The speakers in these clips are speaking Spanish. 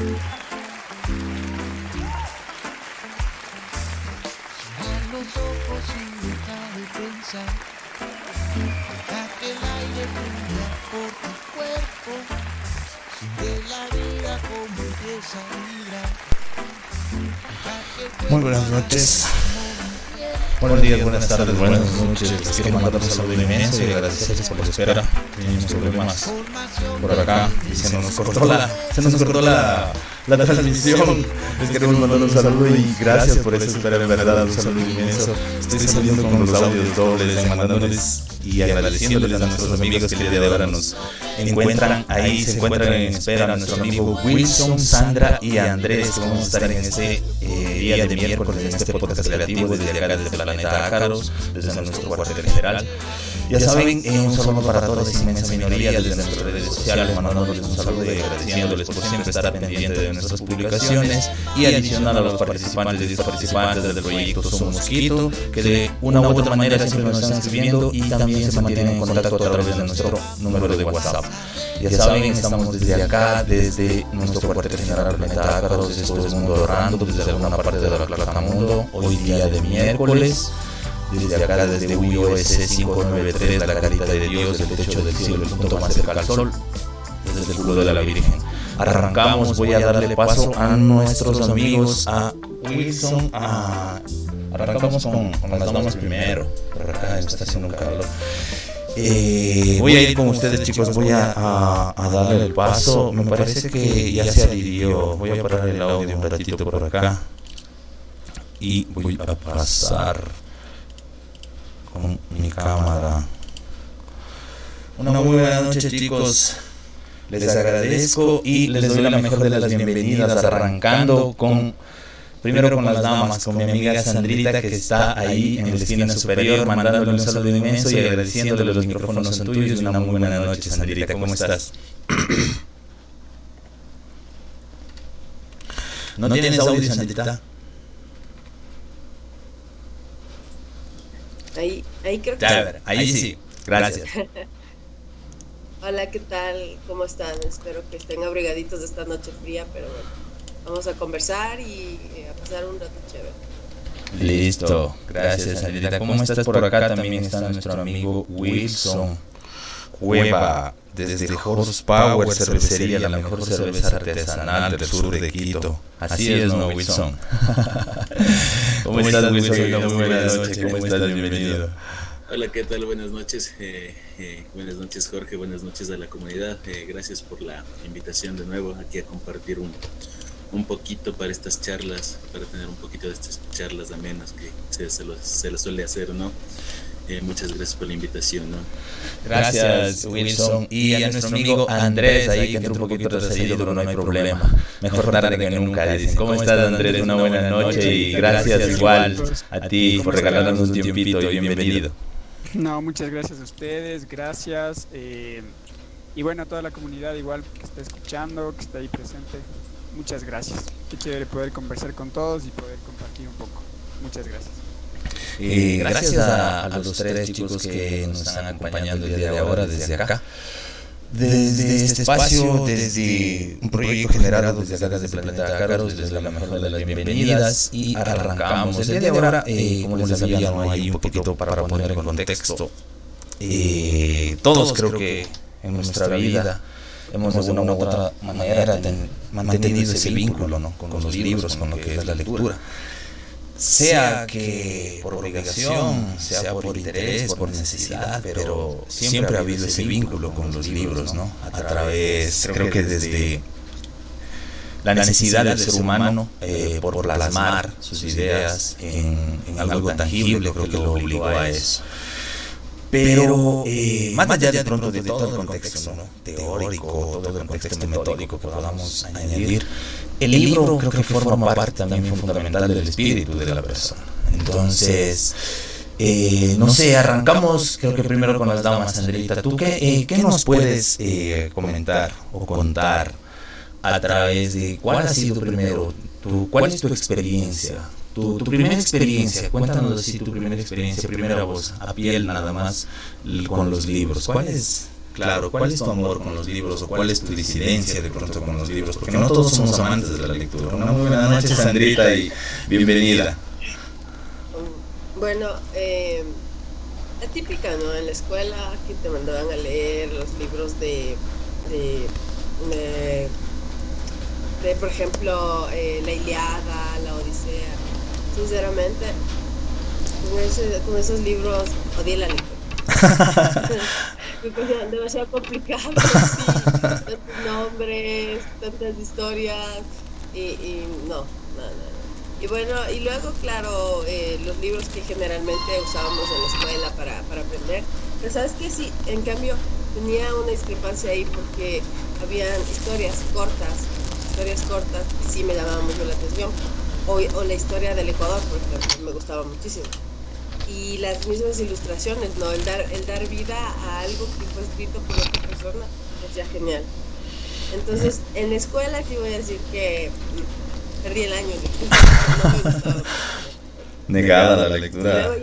Cerrar los ojos y dejar de pensar. Deja que el aire fluya por tu cuerpo. Siente la vida como empieza a vibrar. Muy buenas noches. Buenos días, buenas tardes, buenas noches. Les quiero mandar un saludo inmenso y agradecerles por la espera. Teníamos problemas por acá y se nos cortó la transmisión. Les queremos mandar un saludo y gracias por esa espera, en verdad, un saludo inmenso. Estoy saliendo con los audios dobles, mandándoles y agradeciéndoles a nuestros amigos que el día de ahora nos encuentran ahí, se encuentran en espera, a nuestro amigo Wilson, Sandra y Andrés, que vamos a estar en este día de miércoles en este podcast creativo desde acá, desde Planeta Ácaros, desde nuestro cuartel general. Ya saben, un saludo para toda esa inmensa minoría desde nuestras redes sociales, mandándoles un saludo y agradeciéndoles por siempre estar pendiente de nuestras publicaciones, y adicional a los participantes y participantes del proyecto Somos Quito, que de una u otra manera siempre nos están escribiendo y también se mantienen en contacto a través de nuestro número de WhatsApp. Ya saben, estamos desde acá, desde nuestro cuartel general Planeta Ácaros, desde Esto es Mundo Random, desde alguna parte de la Platamundo, hoy día de miércoles. Desde acá, desde UIOS 593, la carita de Dios, el techo del cielo, el punto más cerca al sol, desde el culo de la Virgen. Arrancamos, voy a darle paso a nuestros amigos, a Wilson, arrancamos con las damas primero, por acá está haciendo un calor. Voy a ir con ustedes, chicos, voy a darle el paso, me parece que ya se adhirió, voy a parar el audio un ratito por acá y voy a pasar con mi cámara. Una muy buena noche, chicos. Les agradezco y les doy la mejor de las bienvenidas, arrancando primero con las damas, con mi amiga Sandrita, que está ahí en la esquina superior, mandándole un saludo inmenso y agradeciéndole. Los micrófonos son tuyos. Una muy buena noche, Sandrita, ¿cómo estás? ¿No tienes audio, Sandrita? Ahí creo que... Ahí sí, gracias. Hola, ¿qué tal? ¿Cómo están? Espero que estén abrigaditos de esta noche fría, pero bueno, vamos a conversar y a pasar un rato chévere. Listo, gracias, Sandrita. ¿Cómo estás por acá? También está nuestro amigo Wilson Cueva, desde Horsepower Cervecería, la mejor cerveza artesanal del sur de Quito. Así es, ¿no, Wilson? ¿Cómo estás, Wilson? Una muy buena noche, ¿cómo estás? Bienvenido. Hola, ¿qué tal? Buenas noches. Buenas noches, Jorge. Buenas noches a la comunidad. Gracias por la invitación de nuevo aquí a compartir un poquito para estas charlas, para tener un poquito de estas charlas amenas que se las suele hacer, ¿no? Muchas gracias por la invitación, ¿no? Gracias, Wilson. Y a nuestro amigo Andrés, ahí que entró un poquito retrasado, pero no hay problema. Mejor tarde que nunca, dicen. ¿Cómo estás, Andrés? Una buena noche y gracias igual a ti por regalarnos un tiempito y bienvenido. No, muchas gracias a ustedes, gracias. Y bueno, a toda la comunidad igual que está escuchando, que está ahí presente. Muchas gracias. Qué chévere poder conversar con todos y poder compartir un poco. Muchas gracias. Gracias a los tres chicos que nos están acompañando el día de ahora desde acá, desde este espacio, desde un proyecto generado desde acá, desde Planeta Ácaros, desde la mejor de las bienvenidas, y arrancamos el día de ahora, como les había no ahí un poquito para poner en contexto. Todos creo que en nuestra vida hemos de una u otra manera mantenido ese vínculo, ¿no? con los libros, con lo que es la lectura. Sea que por obligación, sea por interés, por necesidad, pero siempre ha habido ese vínculo con los libros, ¿no? A través, creo que desde la necesidad del ser humano por plasmar sus ideas en algo tangible, creo que lo obligó a eso. Pero más allá de pronto de todo el contexto, ¿no? Teórico, todo el contexto metódico que podamos añadir, el libro creo que forma parte también fundamental del espíritu de la persona. Entonces, no sé, arrancamos creo que primero con las damas, Sandrita. ¿Tú qué nos puedes comentar o contar a través de cuál ha sido primero, cuál es tu experiencia? Tu primera experiencia, cuéntanos así tu primera experiencia, primera voz, a piel nada más, con los libros. ¿Cuál es claro, ¿cuál es tu amor con los libros o cuál es tu disidencia de pronto con los libros? Porque no todos somos amantes de la lectura. Una muy buena noche, Sandrita, y bienvenida. Bueno, la típica, ¿no? En la escuela que te mandaban a leer los libros de, por ejemplo, la Ilíada, la Odisea. Sinceramente, con esos libros odié la lectura. Demasiado complicado, sí, tantos nombres, tantas historias, y no. Y bueno, y luego, claro, los libros que generalmente usábamos en la escuela para aprender. Pero sabes que sí, en cambio, tenía una discrepancia ahí porque habían historias cortas que sí me llamaban mucho la atención. O la historia del Ecuador, por ejemplo, me gustaba muchísimo. Y las mismas ilustraciones, ¿no? El dar vida a algo que fue escrito por otra persona es ya genial. Entonces, en la escuela sí voy a decir que perdí el año. No me gustaba. Negada la lectura.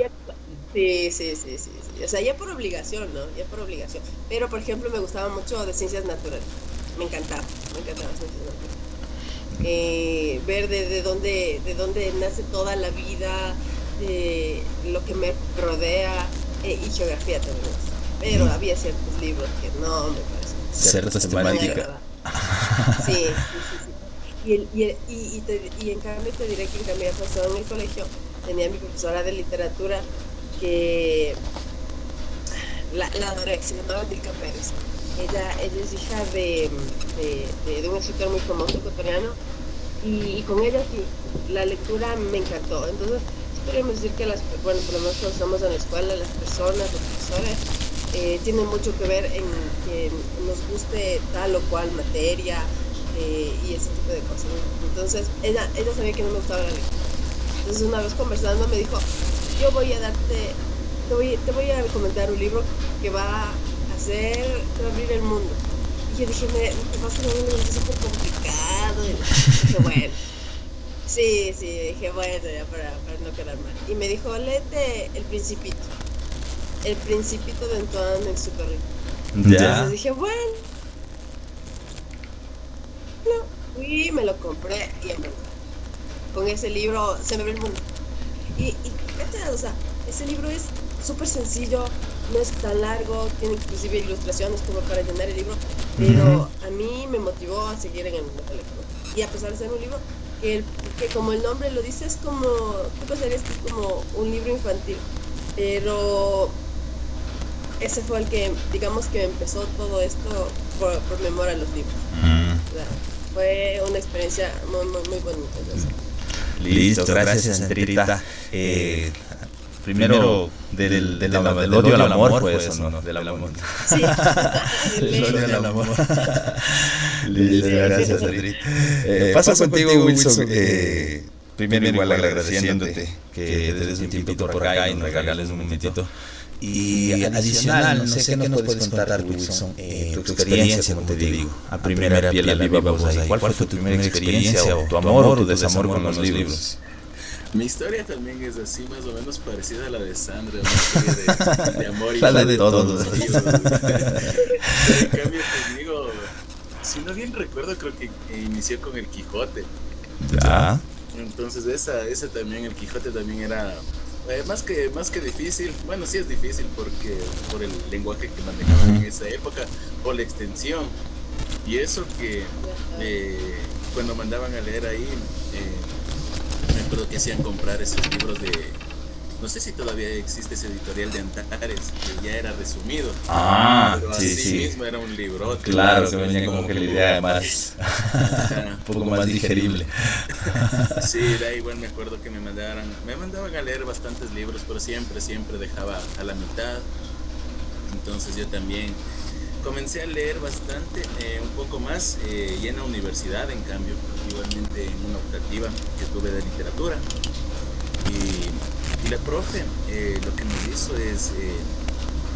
Sí. O sea, ya por obligación, ¿no? Ya por obligación. Pero, por ejemplo, me gustaba mucho de ciencias naturales. Me encantaba ciencias naturales. Ver de dónde nace toda la vida, lo que me rodea, y geografía también. Pero había ciertos libros que no me parecen. Ciertas temáticas. Sí. Y en cambio te diré que en cambio pasó en el colegio, tenía mi profesora de literatura que la adoré, se llamaba Milka Pérez. Ella es hija de un escritor muy famoso ecuatoriano, y con ella sí, la lectura me encantó. Entonces, podríamos decir que por lo menos cuando estamos en la escuela, las personas, los profesores, tienen mucho que ver en que nos guste tal o cual materia, y ese tipo de cosas. Entonces, ella sabía que no me gustaba la lectura. Entonces, una vez conversando me dijo, yo voy a te voy a recomendar un libro que va a abrir el mundo. Y yo dije, me pasa un libro súper complicado. Y dije, bueno. Sí, dije, bueno, ya para no quedar mal. Y me dijo, léete El Principito. El Principito de Antoine-Exupéry. Entonces dije, bueno. Fui, me lo compré y en verdad, con ese libro se me ve el mundo. Y o sea, ese libro es súper sencillo, no es tan largo, tiene inclusive ilustraciones como para llenar el libro, pero a mí me motivó a seguir en el mundo de la lectura. Y a pesar de ser un libro que como el nombre lo dice, es como, tú pensarías que es como un libro infantil, pero ese fue el que, digamos, que empezó todo esto por memoria a los libros. O sea, fue una experiencia muy bonita. Listo, gracias, Sandrita. Primero, del odio al amor fue eso, ¿no? Del amor. Sí. Del odio al amor. Listo, gracias, Sandrita. Paso contigo, Wilson. Primero, igual agradeciéndote que te des un tiempito por acá y nos regales un momentito. Y adicional, no sé qué nos puedes contar, Wilson, tu experiencia, como te digo, a primera piel, la viva voz ahí. ¿Cuál fue tu primera experiencia o tu amor o tu desamor con los libros? Mi historia también es así, más o menos parecida a la de Sandra, una historia de amor y la de todos. En cambio, te digo, si no bien recuerdo, creo que inició con El Quijote. Ya. Entonces esa también, El Quijote también era más que difícil. Bueno, sí es difícil porque por el lenguaje que manejaban en esa época, por la extensión. Y eso que cuando mandaban a leer ahí, me acuerdo que hacían comprar esos libros de, no sé si todavía existe ese editorial de Antares, que ya era resumido. Pero sí, así sí. mismo era un librote. Claro, que venía como que la idea más un poco más digerible. Sí, da igual, me acuerdo que me mandaban a leer bastantes libros, pero siempre dejaba a la mitad. Entonces yo también comencé a leer bastante, un poco más, y en la universidad, en cambio, igualmente en una optativa que tuve de literatura. Y la profe lo que nos hizo es,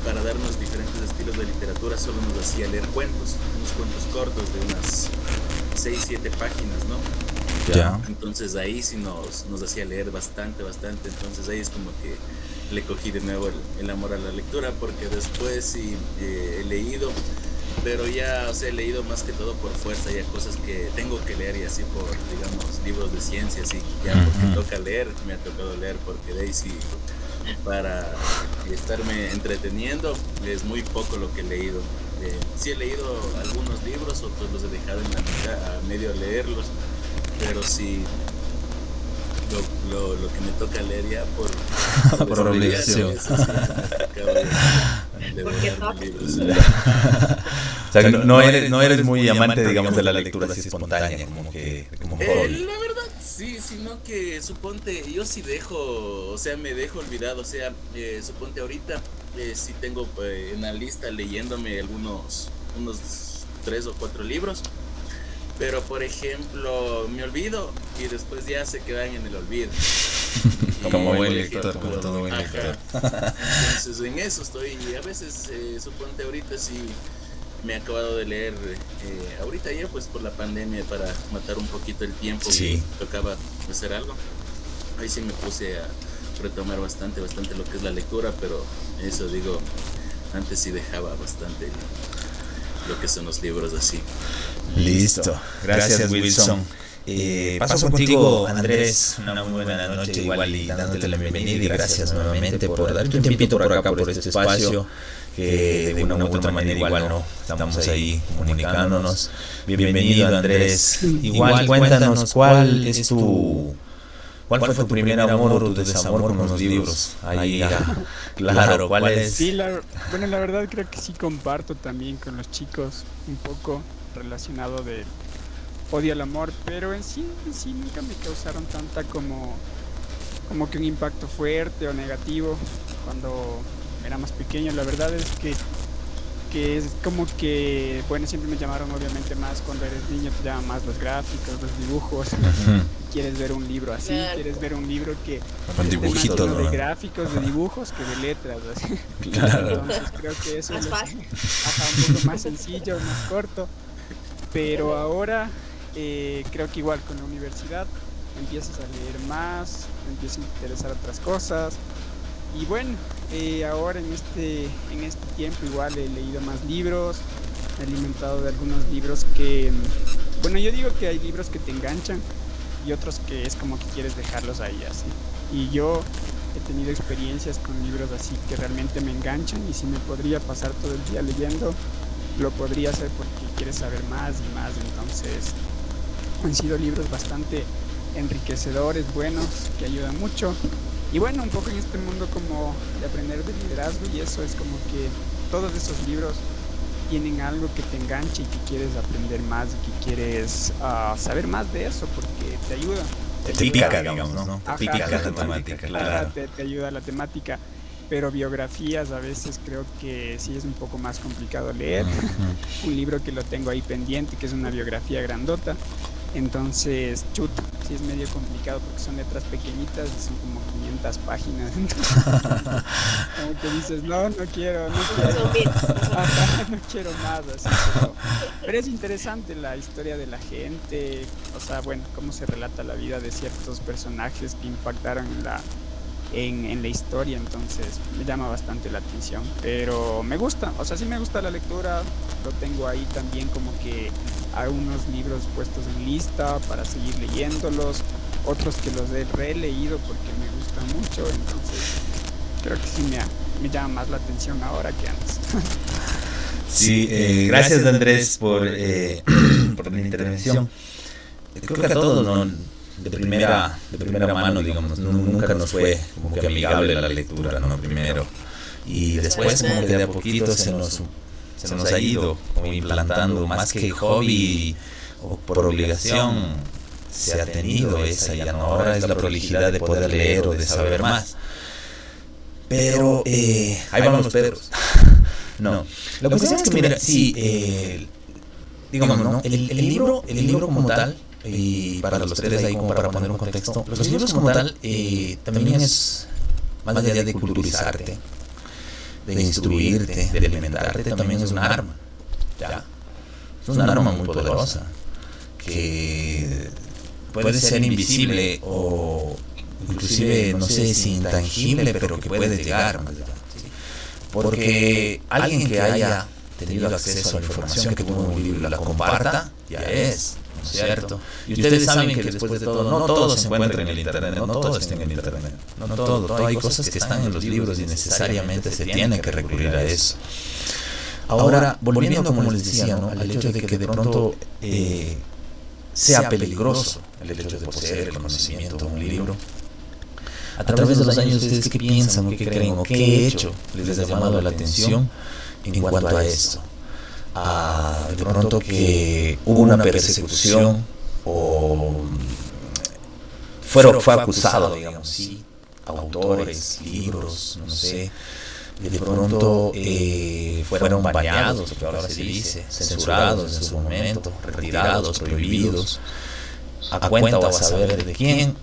para darnos diferentes estilos de literatura, solo nos hacía leer unos cuentos cortos de unas 6-7 páginas, ¿no? Ya. Entonces ahí sí nos hacía leer bastante. Entonces ahí es como que le cogí de nuevo el amor a la lectura, porque después sí he leído, pero ya, o sea, he leído más que todo por fuerza, ya cosas que tengo que leer y así por, digamos, libros de ciencias y ya porque toca leer, me ha tocado leer, porque de ahí sí, para estarme entreteniendo, es muy poco lo que he leído. Sí he leído algunos libros, otros los he dejado en la mitad, a medio leerlos, pero sí, lo que me toca leer ya por obligación. Sí, acabo de devorar libros. O sea, no eres muy amante, digamos, de la lectura así espontánea, como hobby. La verdad, sí, sino que suponte, yo sí dejo, o sea, me dejo olvidado, o sea, suponte ahorita, sí tengo en la lista leyéndome unos 3 o 4 libros, pero por ejemplo, me olvido y después ya se quedan en el olvido. Como buen lector, como todo buen lector. Entonces en eso estoy, y a veces, suponte ahorita sí me he acabado de leer, ahorita ya pues por la pandemia, para matar un poquito el tiempo, sí, tocaba hacer algo. Ahí sí me puse a retomar bastante lo que es la lectura, pero eso digo, antes sí dejaba bastante lo que son los libros así. Listo, gracias Wilson. Paso contigo, Andrés, una muy buena noche igual, y dándote la bienvenida y gracias nuevamente por darte un tiempito por acá, por este espacio, que de una u otra manera igual no estamos ahí comunicándonos. Bienvenido, Andrés. Igual cuéntanos cuál fue tu primer amor o tu desamor con los libros. Ahí claro, ¿cuál es? Sí, la verdad creo que sí comparto también con los chicos un poco relacionado de odio al amor, pero en sí nunca me causaron tanta como que un impacto fuerte o negativo cuando era más pequeño. La verdad es que es como que, bueno, siempre me llamaron obviamente más cuando eres niño, te llaman más los gráficos, los dibujos. Quieres ver un libro así, quieres ver un libro que con dibujitos, ¿no? De gráficos, de dibujos, que de letras, así. Claro. Entonces creo que eso es un poco más sencillo, más corto, pero ahora creo que igual con la universidad empiezas a leer más, empiezas a interesar otras cosas, y bueno, ahora en este tiempo igual he leído más libros, me he alimentado de algunos libros que, bueno, yo digo que hay libros que te enganchan y otros que es como que quieres dejarlos ahí así, y yo he tenido experiencias con libros así que realmente me enganchan, y si me podría pasar todo el día leyendo, lo podría hacer porque quieres saber más y más. Entonces han sido libros bastante enriquecedores, buenos, que ayudan mucho. Y bueno, un poco en este mundo como de aprender de liderazgo, y eso es como que todos esos libros tienen algo que te engancha y que quieres aprender más y que quieres saber más de eso, porque te ayuda. Te pica, digamos, ¿no? Te pica la temática, claro. Te ayuda la temática, pero biografías a veces creo que sí es un poco más complicado leer. Un libro que lo tengo ahí pendiente, que es una biografía grandota, entonces chuta, sí es medio complicado porque son letras pequeñitas y son como 500 páginas, entonces, como que dices, no quiero no quiero más así, pero es interesante la historia de la gente, o sea, bueno, cómo se relata la vida de ciertos personajes que impactaron en la historia, entonces me llama bastante la atención, pero me gusta, o sea, sí me gusta la lectura, lo tengo ahí también como que hay unos libros puestos en lista para seguir leyéndolos, otros que los he releído porque me gustan mucho, entonces creo que sí me llama más la atención ahora que antes. Sí, gracias Andrés por la intervención. Creo que a todos, ¿no? De primera mano, digamos, nunca nos fue como que amigable la lectura, ¿no? Primero, y después como que de a poquito se nos ha ido como implantando, más que hobby o por obligación, se ha tenido esa, ya no, ahora es la prolijidad de poder leer o de saber más. Pero ahí van los perros. No, la cuestión es que mira, sí, digamos, ¿no? El libro como tal, y para los tres ahí como para poner un contexto, los libros como tal también es más allá de culturizarte, de instruirte, de alimentarte, también es un arma, ¿ya? Es un arma muy poderosa que puede ser invisible o inclusive no sé si intangible, pero que puede llegar más allá, ¿sí? Porque alguien que haya tenido acceso a la información que tuvo en un libro y la comparta, ya es, ¿no es cierto? Y ustedes saben que después de todo, no todo se encuentra en el internet, no todo está en el internet, no todo, hay cosas que están en los libros y necesariamente se tiene que recurrir a eso. Ahora, volviendo, como les decía, ¿no?, al hecho de que de pronto sea peligroso el hecho de poseer el conocimiento de un libro, a través de los años, ¿ustedes qué piensan o qué creen o qué hecho les ha llamado la atención en cuanto a esto? De pronto que hubo una persecución o fue acusado, digamos, sí, autores, libros, no sé, de pronto fueron baneados, porque ahora se dice, censurados en su momento, retirados, prohibidos, a cuenta o a saber de quién.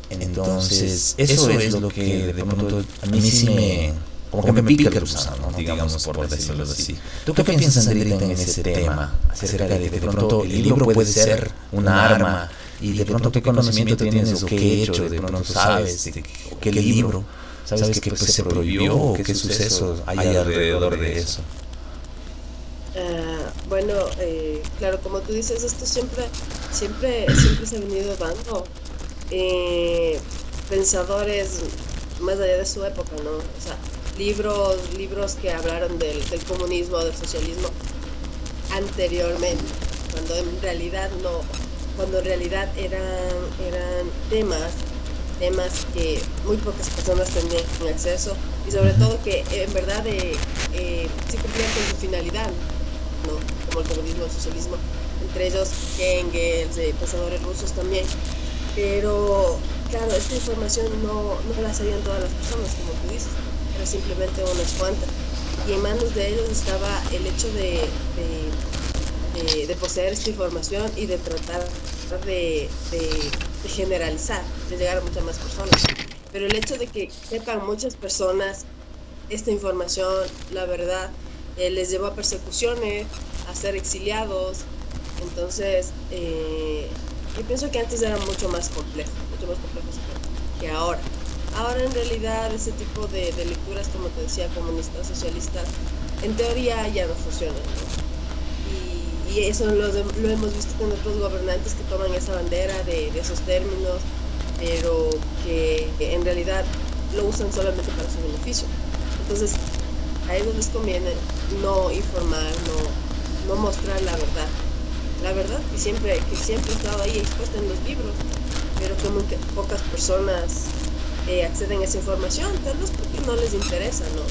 Entonces, eso es lo que de pronto a mí sí me, como que me pica el gusano, ¿no?, digamos, por decirlo así. ¿Tú qué piensas, Sandrita, en ese tema? Acerca de que de pronto el libro puede ser una arma, y de pronto qué conocimiento tienes o qué hecho, de pronto sabes de qué libro, sabes que pues, se prohibió o qué sucesos hay alrededor de eso. Bueno, claro, como tú dices, esto siempre se ha venido dando. Pensadores más allá de su época, ¿no? O sea, libros que hablaron del comunismo, del socialismo anteriormente, cuando en realidad eran temas que muy pocas personas tenían acceso, y sobre todo que en verdad sí cumplían con su finalidad, ¿no? Como el comunismo, el socialismo, entre ellos Engels, pensadores rusos también. Pero claro, esta información no la sabían todas las personas, como tú dices, era simplemente unas cuantas, y en manos de ellos estaba el hecho de poseer esta información y de tratar de generalizar, de llegar a muchas más personas. Pero el hecho de que sepan muchas personas esta información, la verdad, les llevó a persecuciones, a ser exiliados. Entonces, yo pienso que antes era mucho más complejo que ahora. Ahora en realidad ese tipo de lecturas, como te decía, comunistas, socialistas, en teoría ya no funcionan, ¿no? Y eso lo hemos visto con otros gobernantes que toman esa bandera de esos términos, pero que en realidad lo usan solamente para su beneficio. Entonces, a ellos les conviene no informar, no mostrar la verdad. La verdad que siempre ha estado ahí expuesta en los libros, pero que muy pocas personas acceden a esa información, tal vez porque no les interesa, ¿no?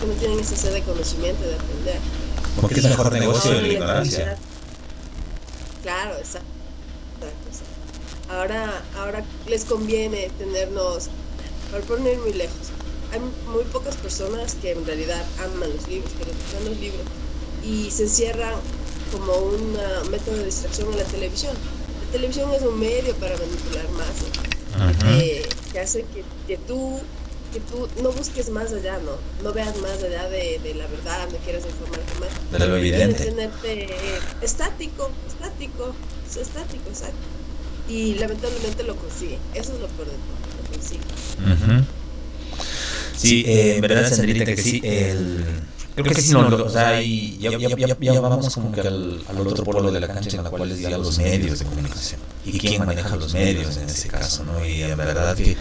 Porque no tienen esa sed de conocimiento, de aprender. Porque es mejor negocio de la ignorancia. Claro, exacto. Ahora les conviene tenernos, por no ir muy lejos, hay muy pocas personas que en realidad aman los libros, que les gustan los libros, y se encierran como un método de distracción en la televisión. La televisión es un medio para manipular masas, que hace que tú no busques más allá, no veas más allá de la verdad, no quieras informarte más. De lo evidente. Quieres tenerte estático, exacto. Y lamentablemente lo consigue. Eso es lo peor de todo, lo consigue. Sí, en verdad, Sandrita, que sí, creo que sí, o sea, y ya vamos como que al otro polo de la cancha, en la cual es ya los medios de comunicación y quién maneja los medios en ese caso, ¿no? Y en verdad que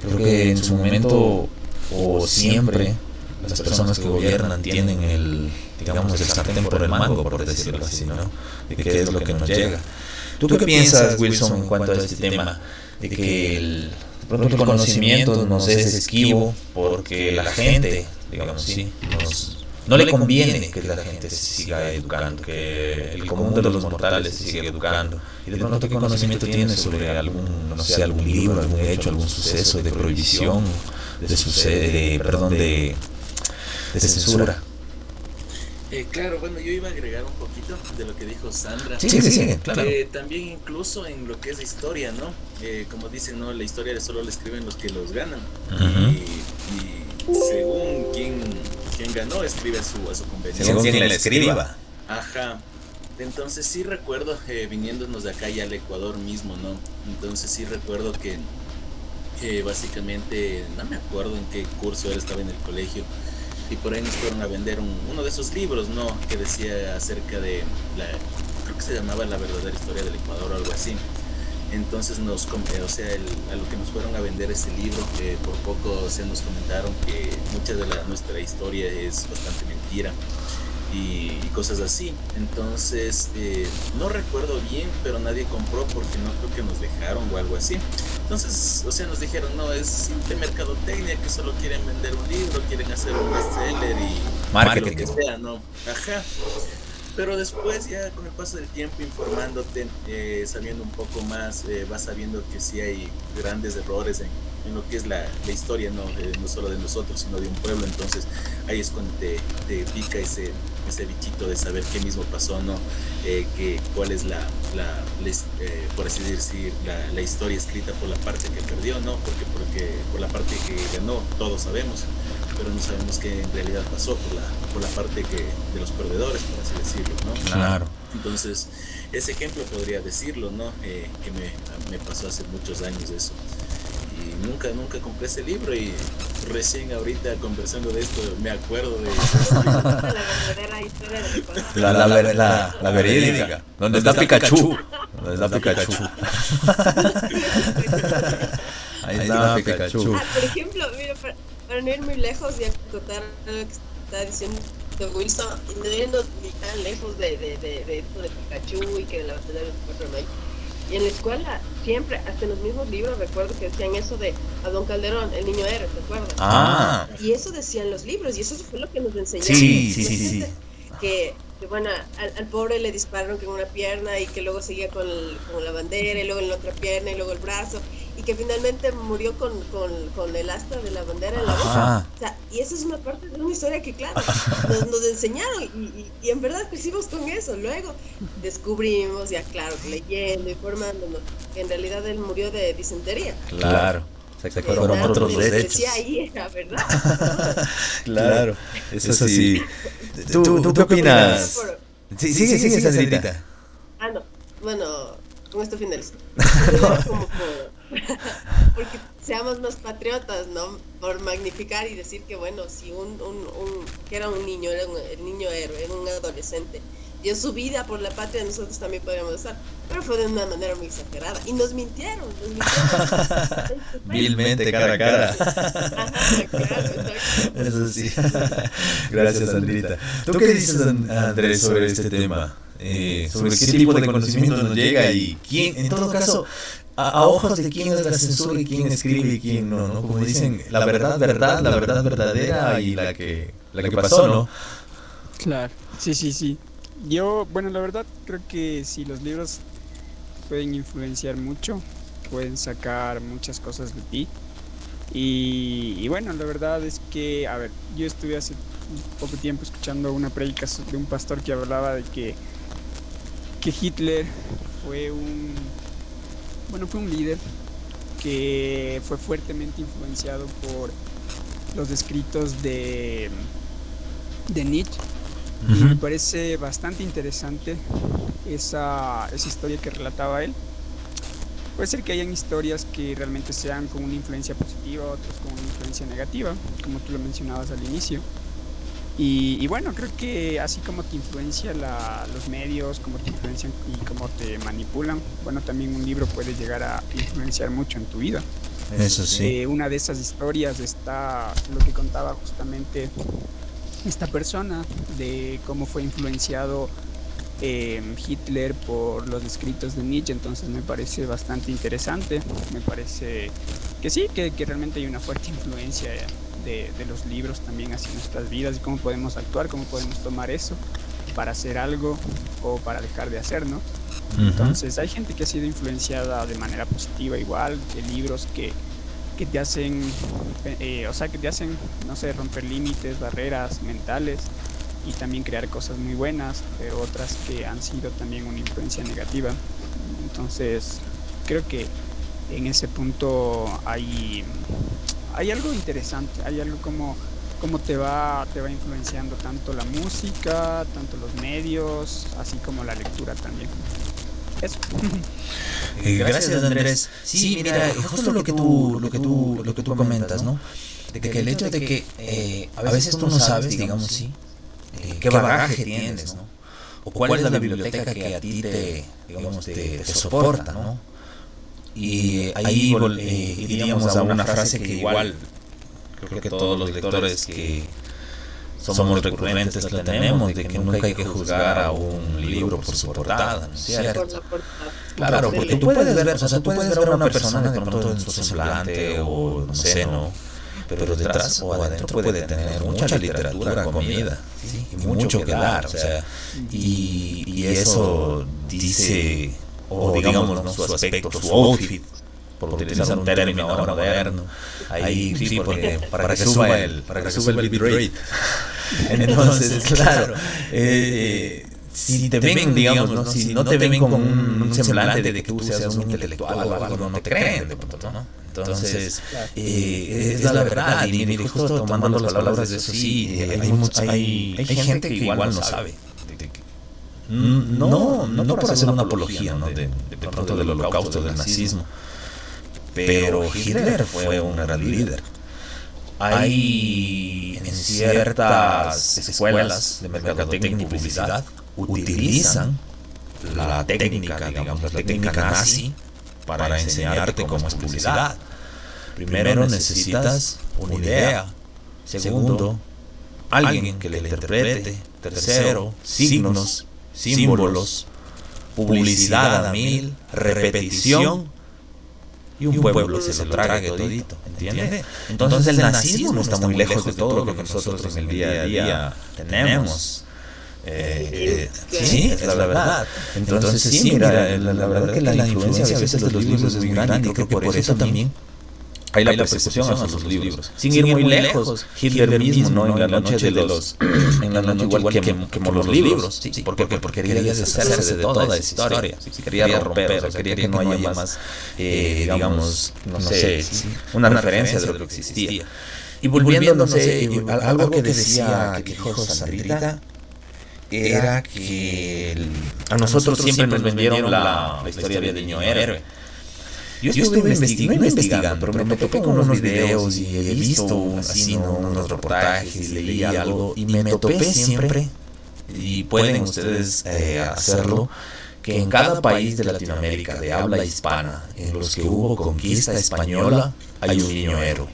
creo que en su momento o siempre las personas que gobiernan tienen digamos, el sartén por el mango, por decirlo así, ¿no? De qué es lo que nos llega. ¿Tú qué piensas, Wilson, en cuanto a este tema? De que pronto el conocimiento nos es esquivo porque la gente, digamos, sí, no le conviene que la gente se siga educando, que el común de los mortales se siga educando. Y de pronto, ¿qué conocimiento tienes sobre algún libro, algún hecho, algún suceso de prohibición, de censura? Claro, bueno, yo iba a agregar un poquito de lo que dijo Sandra. Sí, claro. También incluso en lo que es la historia, ¿no? Como dicen, ¿no? La historia solo la escriben los que los ganan. Y según quien ganó, escribe a su conveniencia. Según quien la escriba. Ajá. Entonces sí recuerdo, viniéndonos de acá ya al Ecuador mismo, ¿no? Entonces sí recuerdo que básicamente, no me acuerdo en qué curso él estaba en el colegio, y por ahí nos fueron a vender uno de esos libros, ¿no? Que decía acerca de creo que se llamaba La verdadera historia del Ecuador o algo así. Entonces o sea, a lo que nos fueron a vender ese libro, por poco se nos comentaron que mucha de nuestra historia es bastante mentira y cosas así. Entonces, no recuerdo bien, pero nadie compró porque no creo que nos dejaron o algo así. Entonces, o sea, nos dijeron, no, es simple mercadotecnia, que solo quieren vender un libro, quieren hacer un bestseller y Marketing. lo que sea, ¿no? Ajá. Pero después, ya con el paso del tiempo, informándote, sabiendo un poco más, vas sabiendo que sí hay grandes errores en lo que es la historia, ¿no? No solo de nosotros, sino de un pueblo. Entonces ahí es cuando te pica ese bichito de saber qué mismo pasó, ¿no? Cuál es por así decir, la historia escrita por la parte que perdió, ¿no? Porque por la parte que ganó, todos sabemos, pero no sabemos qué en realidad pasó por la parte de los perdedores, por así decirlo, ¿no? Claro. Entonces, ese ejemplo podría decirlo, ¿no? Que me pasó hace muchos años eso. Y nunca compré ese libro, y recién ahorita conversando de esto me acuerdo de La verdadera historia del Ecuador. La verídica. ¿Dónde está Pikachu? ¿Dónde está Pikachu? Ahí está Pikachu. Por ejemplo, mira, para no ir muy lejos y acotar lo que está diciendo Wilson, y no irnos ni tan lejos de esto de Pikachu y que la batalla de los 4 de mayo. Y en la escuela, siempre, hasta en los mismos libros, recuerdo que decían eso de a Don Calderón, el niño héroe, ¿te acuerdas? Ah. Y eso decían los libros, y eso fue lo que nos enseñaron. Sí. Que bueno, al pobre le dispararon con una pierna, y que luego seguía con la bandera, y luego en la otra pierna, y luego el brazo, y que finalmente murió con el asta de la bandera en la boca. O sea, y esa es una parte de una historia que, claro, nos enseñaron, y en verdad crecimos con eso. Luego descubrimos, ya claro, leyendo, informándonos, que en realidad él murió de disentería. Claro. Se fueron otros derechos. Sí, ahí era, ¿verdad? Claro, eso sí. ¿Tú qué opinas? Sigue, Sandrita. No, bueno, con esto finalizo. Como porque seamos más patriotas, ¿no? Por magnificar y decir que, bueno, si que era un niño, el niño héroe, era un adolescente, dio su vida por la patria, nosotros también podríamos estar, pero fue de una manera muy exagerada, y nos mintieron. Vilmente, cara a cara. Ajá, claro, eso sí. Gracias, Sandrita. ¿Tú qué dices, Andrés, sobre este tema? Sobre qué tipo de conocimiento nos llega, y quién, en todo caso, a ojos de quién es la censura y quién escribe y quién no, ¿no? Como dicen, la verdad verdadera, y la que pasó, ¿no? Claro, sí. Yo, bueno, la verdad creo que sí, los libros pueden influenciar mucho, pueden sacar muchas cosas de ti. Y bueno, la verdad es que, a ver, yo estuve hace poco tiempo escuchando una prédica de un pastor que hablaba de que Hitler fue un líder que fue fuertemente influenciado por los escritos de Nietzsche. Y me parece bastante interesante esa historia que relataba él. Puede ser que hayan historias que realmente sean con una influencia positiva, otras con una influencia negativa, como tú lo mencionabas al inicio. Y bueno, creo que así como te influencia los medios, como te influencian y como te manipulan, bueno, también un libro puede llegar a influenciar mucho en tu vida. Eso sí. Una de esas historias está lo que contaba justamente esta persona, de cómo fue influenciado Hitler por los escritos de Nietzsche. Entonces me parece bastante interesante, me parece que sí, que realmente hay una fuerte influencia de los libros también hacia nuestras vidas, y cómo podemos actuar, cómo podemos tomar eso para hacer algo o para dejar de hacer, ¿no? Entonces hay gente que ha sido influenciada de manera positiva igual, de libros que te hacen, no sé, romper límites, barreras mentales, y también crear cosas muy buenas, pero otras que han sido también una influencia negativa. Entonces creo que en ese punto hay algo interesante, hay algo como te va influenciando tanto la música, tanto los medios, así como la lectura también. eso. Gracias, Andrés. Sí, mira, justo lo que tú comentas, ¿no? De que el hecho de que a veces tú no sabes, digamos, sí, qué bagaje tienes, ¿no? O cuál es la biblioteca que a ti digamos, te soporta, ¿no? Y ahí iríamos a una frase que igual creo que todos los lectores que somos recurrentes la tenemos, de que nunca hay que juzgar a un libro por su portada, ¿no es cierto? Por la portada. Claro, porque tú puedes ver, o sea, tú puedes ver a una persona de pronto en su semblante o no sé, ¿no? Pero detrás o adentro puede tener mucha literatura, comida, ¿sí? Y mucho que dar, o sea, y eso dice, o digamos, ¿no? Su aspecto, su outfit, por utilizar un término ahora moderno, ahí sí, porque para que suba el bitrate. Entonces, claro, si te ven, digamos, ¿no? Si no te ven con un semblante de que tú seas un intelectual o algo, no te creen de pronto, ¿no? Entonces, es la verdad, y justo tomando las palabras de eso, sí, hay gente que igual no sabe. No por hacer una apología, ¿no? De pronto del holocausto, del nazismo, pero Hitler fue un gran líder. Hay en ciertas escuelas de mercadotecnia y publicidad utilizan la técnica, digamos, la técnica nazi para enseñarte cómo es publicidad. Primero necesitas una idea. Segundo, alguien que le interprete. Tercero, signos, símbolos, publicidad a 1000, repetición, y un pueblo se lo trague todito, ¿entiendes? Entonces el nazismo no está muy lejos de todo lo que nosotros en el día a día tenemos. Sí, es la verdad. Entonces sí, mira, la verdad que la influencia a veces de los libros es muy grande, y creo que por eso también hay la persecución a sus libros. Sin ir muy lejos, Hitler mismo, ¿no? En la noche igual quemó los libros, sí, porque quería deshacerse de toda esa historia, quería romper, o sea, quería que no haya más, digamos, no sé, una referencia de lo que existía. Y volviendo, no sé, algo que decía, que dijo Sandrita, era que a nosotros siempre nos vendieron la historia del niño héroe. Yo estuve investigando, pero me topé con unos videos y he visto así, ¿no? Unos reportajes y leí algo, y me topé siempre, y pueden ustedes hacerlo, que en cada país de Latinoamérica de habla hispana en los que hubo conquista española hay un niño héroe.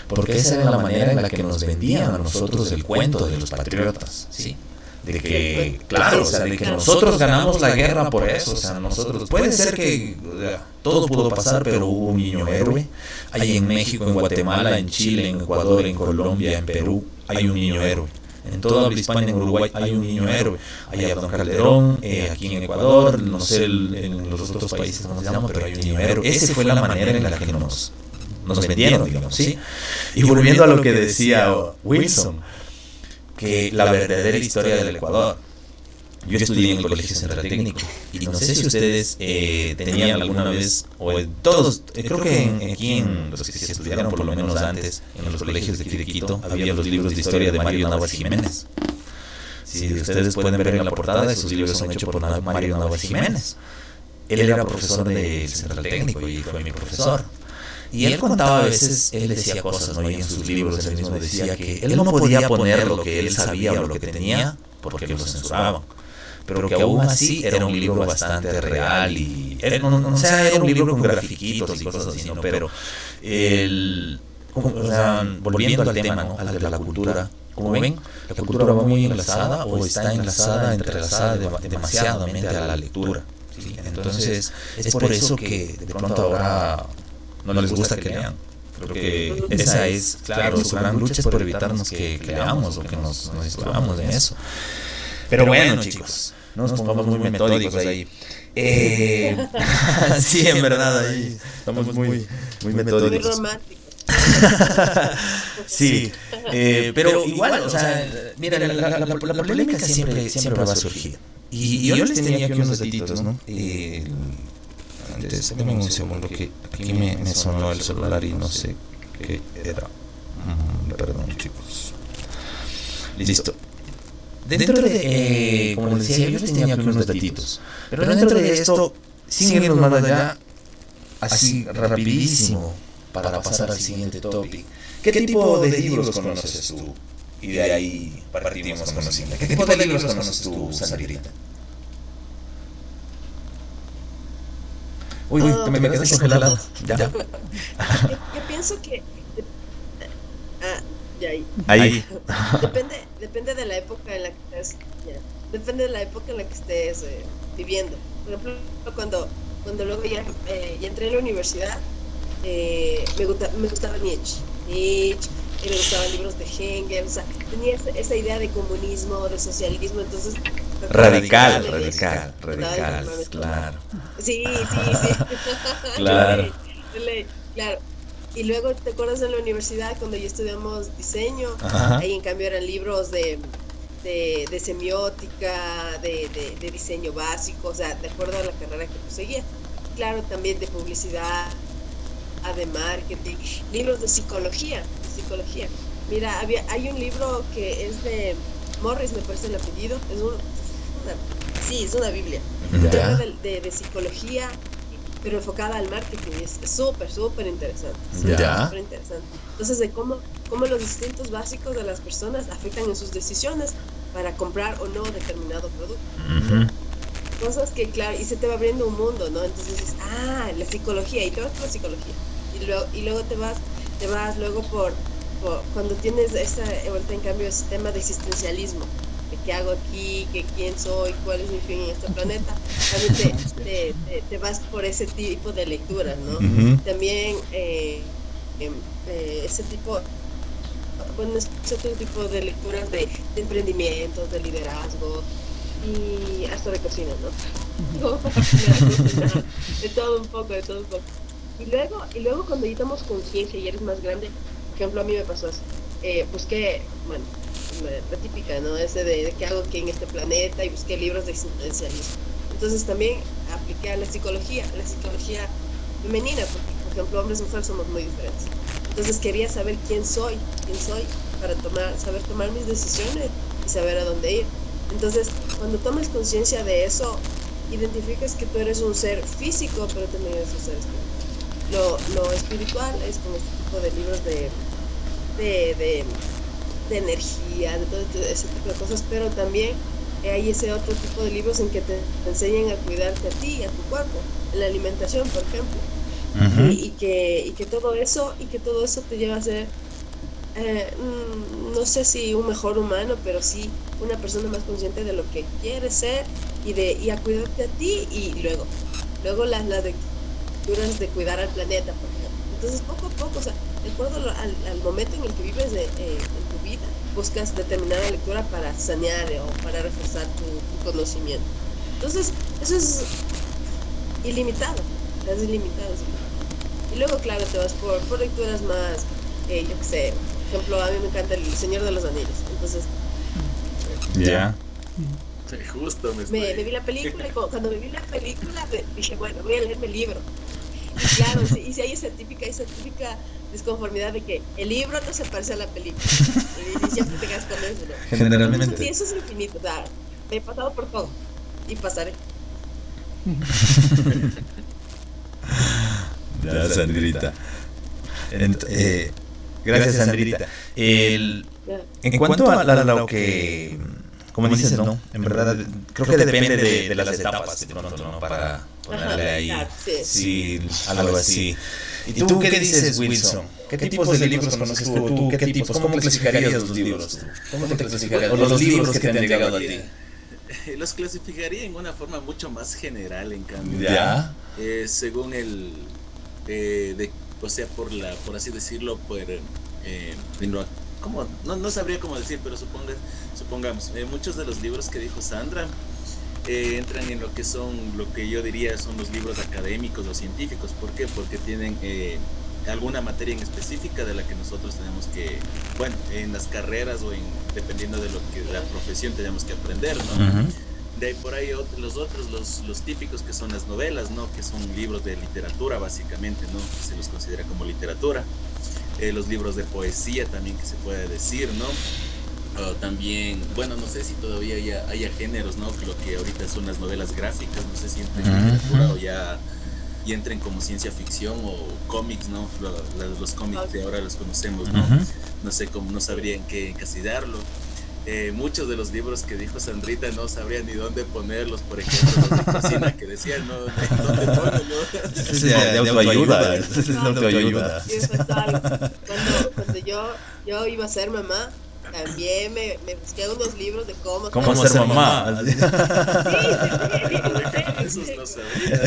Porque esa era la manera en la que nos vendían a nosotros el cuento de los patriotas, ¿sí? De que, claro, o sea, de que nosotros ganamos la guerra por eso, o sea, nosotros, puede ser que todo pudo pasar, pero hubo un niño héroe. Hay en México, en Guatemala, en Chile, en Ecuador, en Colombia, en Perú, hay un niño héroe. En toda habla hispana, en Uruguay, hay un niño héroe. Hay a Don Calderón, aquí en Ecuador, no sé en los otros países cómo se llama, pero hay un niño héroe. Esa fue la manera en la que nos vendieron, digamos, ¿sí? Y volviendo a lo que decía Wilson, que la verdadera historia del Ecuador. Yo estudié en el Colegio Central Técnico, y no sé si ustedes tenían alguna vez, o todos, creo que aquí en los que se estudiaron por lo menos antes, en los colegios de aquí de Quito, había los libros de historia de Mario Navas Jiménez. Si ustedes pueden ver en la portada, esos libros son hechos por Mario Navas Jiménez. Él era profesor del Central Técnico y fue mi profesor. Y él contaba a veces, él decía cosas, ¿no? Y en sus libros él mismo decía que él no podía poner lo que él sabía o lo que tenía porque lo censuraban. Pero que aún así era un libro bastante real, y o sea, era un libro con grafiquitos y cosas así, ¿no? Pero o sea, volviendo al tema, ¿no? Al de la cultura, como ven, la cultura va muy enlazada, o está entrelazada demasiadamente a la lectura, ¿sí? Entonces es por eso que de pronto ahora no les gusta que lean. Creo que esa es, claro, su gran lucha es por evitarnos que leamos o que nos instruyamos en eso. Pero bueno, chicos, no nos pongamos muy metódicos ahí. Sí, en verdad, ahí estamos muy metódicos. Muy románticos. Sí, pero igual, o sea, mira, la polémica siempre va a surgir. Y yo les tenía aquí unos datitos, ¿no? Antes, denme un segundo que aquí me sonó el celular y no sé qué era. Perdón, chicos. Listo. dentro de, como les decía, yo les tenía aquí unos datitos, pero dentro de esto, sin irnos más allá, así rapidísimo, para pasar al siguiente topic. ¿Qué tipo de libros conoces tú? Y de ahí partimos conociendo. ¿Qué tipo de libros conoces tú, Sandrita? Uy, me quedé congelado. Ya. Yo pienso que... ya ahí. Depende de la época en la que estés. Depende de la época en la que estés viviendo. Por ejemplo, cuando luego ya entré en la universidad, me gustaba Nietzsche, y me gustaban libros de Hegel, o sea, tenía esa idea de comunismo, de socialismo, entonces... Radical, claro. Sí. Claro. Claro. Y luego, ¿te acuerdas en la universidad cuando ya estudiamos diseño? Ajá. Ahí en cambio eran libros de semiótica, de diseño básico, o sea, de acuerdo a la carrera que tú seguías. Claro, también de publicidad, de marketing, libros de psicología. Mira, hay un libro que es de Morris, me parece el apellido, es una Biblia. Ya. De psicología, pero enfocada al marketing, es súper interesante. Ya. Súper interesante. Entonces, de cómo los instintos básicos de las personas afectan en sus decisiones para comprar o no determinado producto. Uh-huh. Cosas que, claro, y se te va abriendo un mundo, ¿no? Entonces dices, la psicología, y te vas por la psicología. Y luego te vas luego por cuando tienes vuelta en cambio ese tema de existencialismo, de qué hago aquí, que quién soy, cuál es mi fin en este planeta, también te vas por ese tipo de lecturas, ¿no? Uh-huh. También ese otro tipo de lecturas de emprendimientos, de liderazgo y hasta de cocina, ¿no? De todo un poco. Y luego cuando ya tomas conciencia y eres más grande, por ejemplo, a mí me pasó eso. Busqué, bueno, la típica, ¿no? Ese de qué hago aquí en este planeta, y busqué libros de existencialismo. Entonces también apliqué a la psicología femenina, porque, por ejemplo, hombres y mujeres somos muy diferentes. Entonces quería saber quién soy para saber tomar mis decisiones y saber a dónde ir. Entonces, cuando tomas conciencia de eso, identificas que tú eres un ser físico, pero también eres un ser espiritual. Lo espiritual es con este tipo de libros de energía, de todo ese tipo de cosas, pero también hay ese otro tipo de libros en que te enseñan a cuidarte a ti y a tu cuerpo, en la alimentación, por ejemplo. Uh-huh. y que todo eso te lleva a ser no sé si un mejor humano, pero sí una persona más consciente de lo que quieres ser y a cuidarte a ti, y luego las lecturas de cuidar al planeta, por ejemplo. Entonces poco a poco, o sea, de acuerdo al momento en el que vives en tu vida, buscas determinada lectura para sanear o para reforzar tu conocimiento. Entonces eso es ilimitado. Y luego, claro, te vas por lecturas más, yo qué sé, por ejemplo, a mí me encanta El Señor de los Anillos, entonces... Ya. Justo me vi la película, y cuando me vi la película dije, bueno, voy a leerme el libro. Y claro, y si hay esa típica desconformidad de que el libro no se parece a la película, y siempre te quedas con eso, ¿no? Generalmente. Y eso es infinito, o sea, me he pasado por todo, y pasaré. Ya, Sandrita. Gracias, Sandrita. En cuanto a lo que, como dices, ¿no? En verdad, creo que depende de las etapas, de pronto, ¿no? Para ponerle ahí, sí, algo así. ¿Y tú qué dices, Wilson? ¿Qué tipos de libros conoces tú? ¿Qué tipos? ¿Cómo clasificarías los libros? ¿Cómo te clasificarías los libros que te han llegado a ti? Los clasificaría en una forma mucho más general, en cambio. ¿Ya? Según o sea, por así decirlo, no sabría cómo decir, pero supongamos, muchos de los libros que dijo Sandra entran en lo que yo diría son los libros académicos o científicos. ¿Por qué? Porque tienen alguna materia en específica de la que nosotros tenemos que, bueno, en las carreras o dependiendo de lo que la profesión tenemos que aprender, ¿no? Uh-huh. De ahí por ahí los típicos que son las novelas, ¿no? Que son libros de literatura básicamente, ¿no? Que se los considera como literatura. Los libros de poesía también, que se puede decir, ¿no? O también, bueno, no sé si todavía haya géneros, ¿no? Lo que ahorita son las novelas gráficas, no sé si entren en literatura o ya y entren como ciencia ficción o cómics, ¿no? Los cómics de ahora los conocemos, ¿no? No sé cómo, no sabría en qué encasillarlo. Muchos de los libros que dijo Sandrita no sabría ni dónde ponerlos, por ejemplo, los de cocina que decían, ¿no? ¿Dónde pongo? Es de autoayuda. Es de autoayuda. Sí, cuando yo iba a ser mamá, también me busqué unos libros de ¿Cómo ser mamá? Sí, Esos no sabía.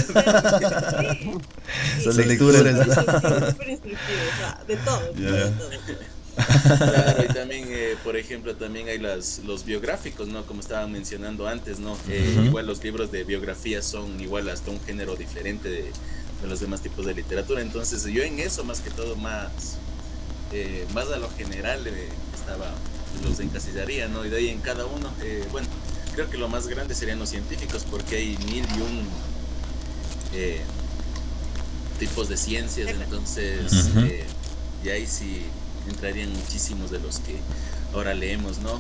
Esas lecturas. Súper instructivos, o sea, de todo. De todo. Claro, y también, por ejemplo, también hay los biográficos, ¿no? Como estaba mencionando antes, ¿no? Igual los libros de biografía son igual hasta un género diferente de los demás tipos de literatura. Entonces yo en eso más que todo más a lo general los encasillaría, ¿no? Y de ahí en cada uno, bueno, creo que lo más grande serían los científicos porque hay 1001 tipos de ciencias, entonces y ahí sí entrarían muchísimos de los que ahora leemos, ¿no?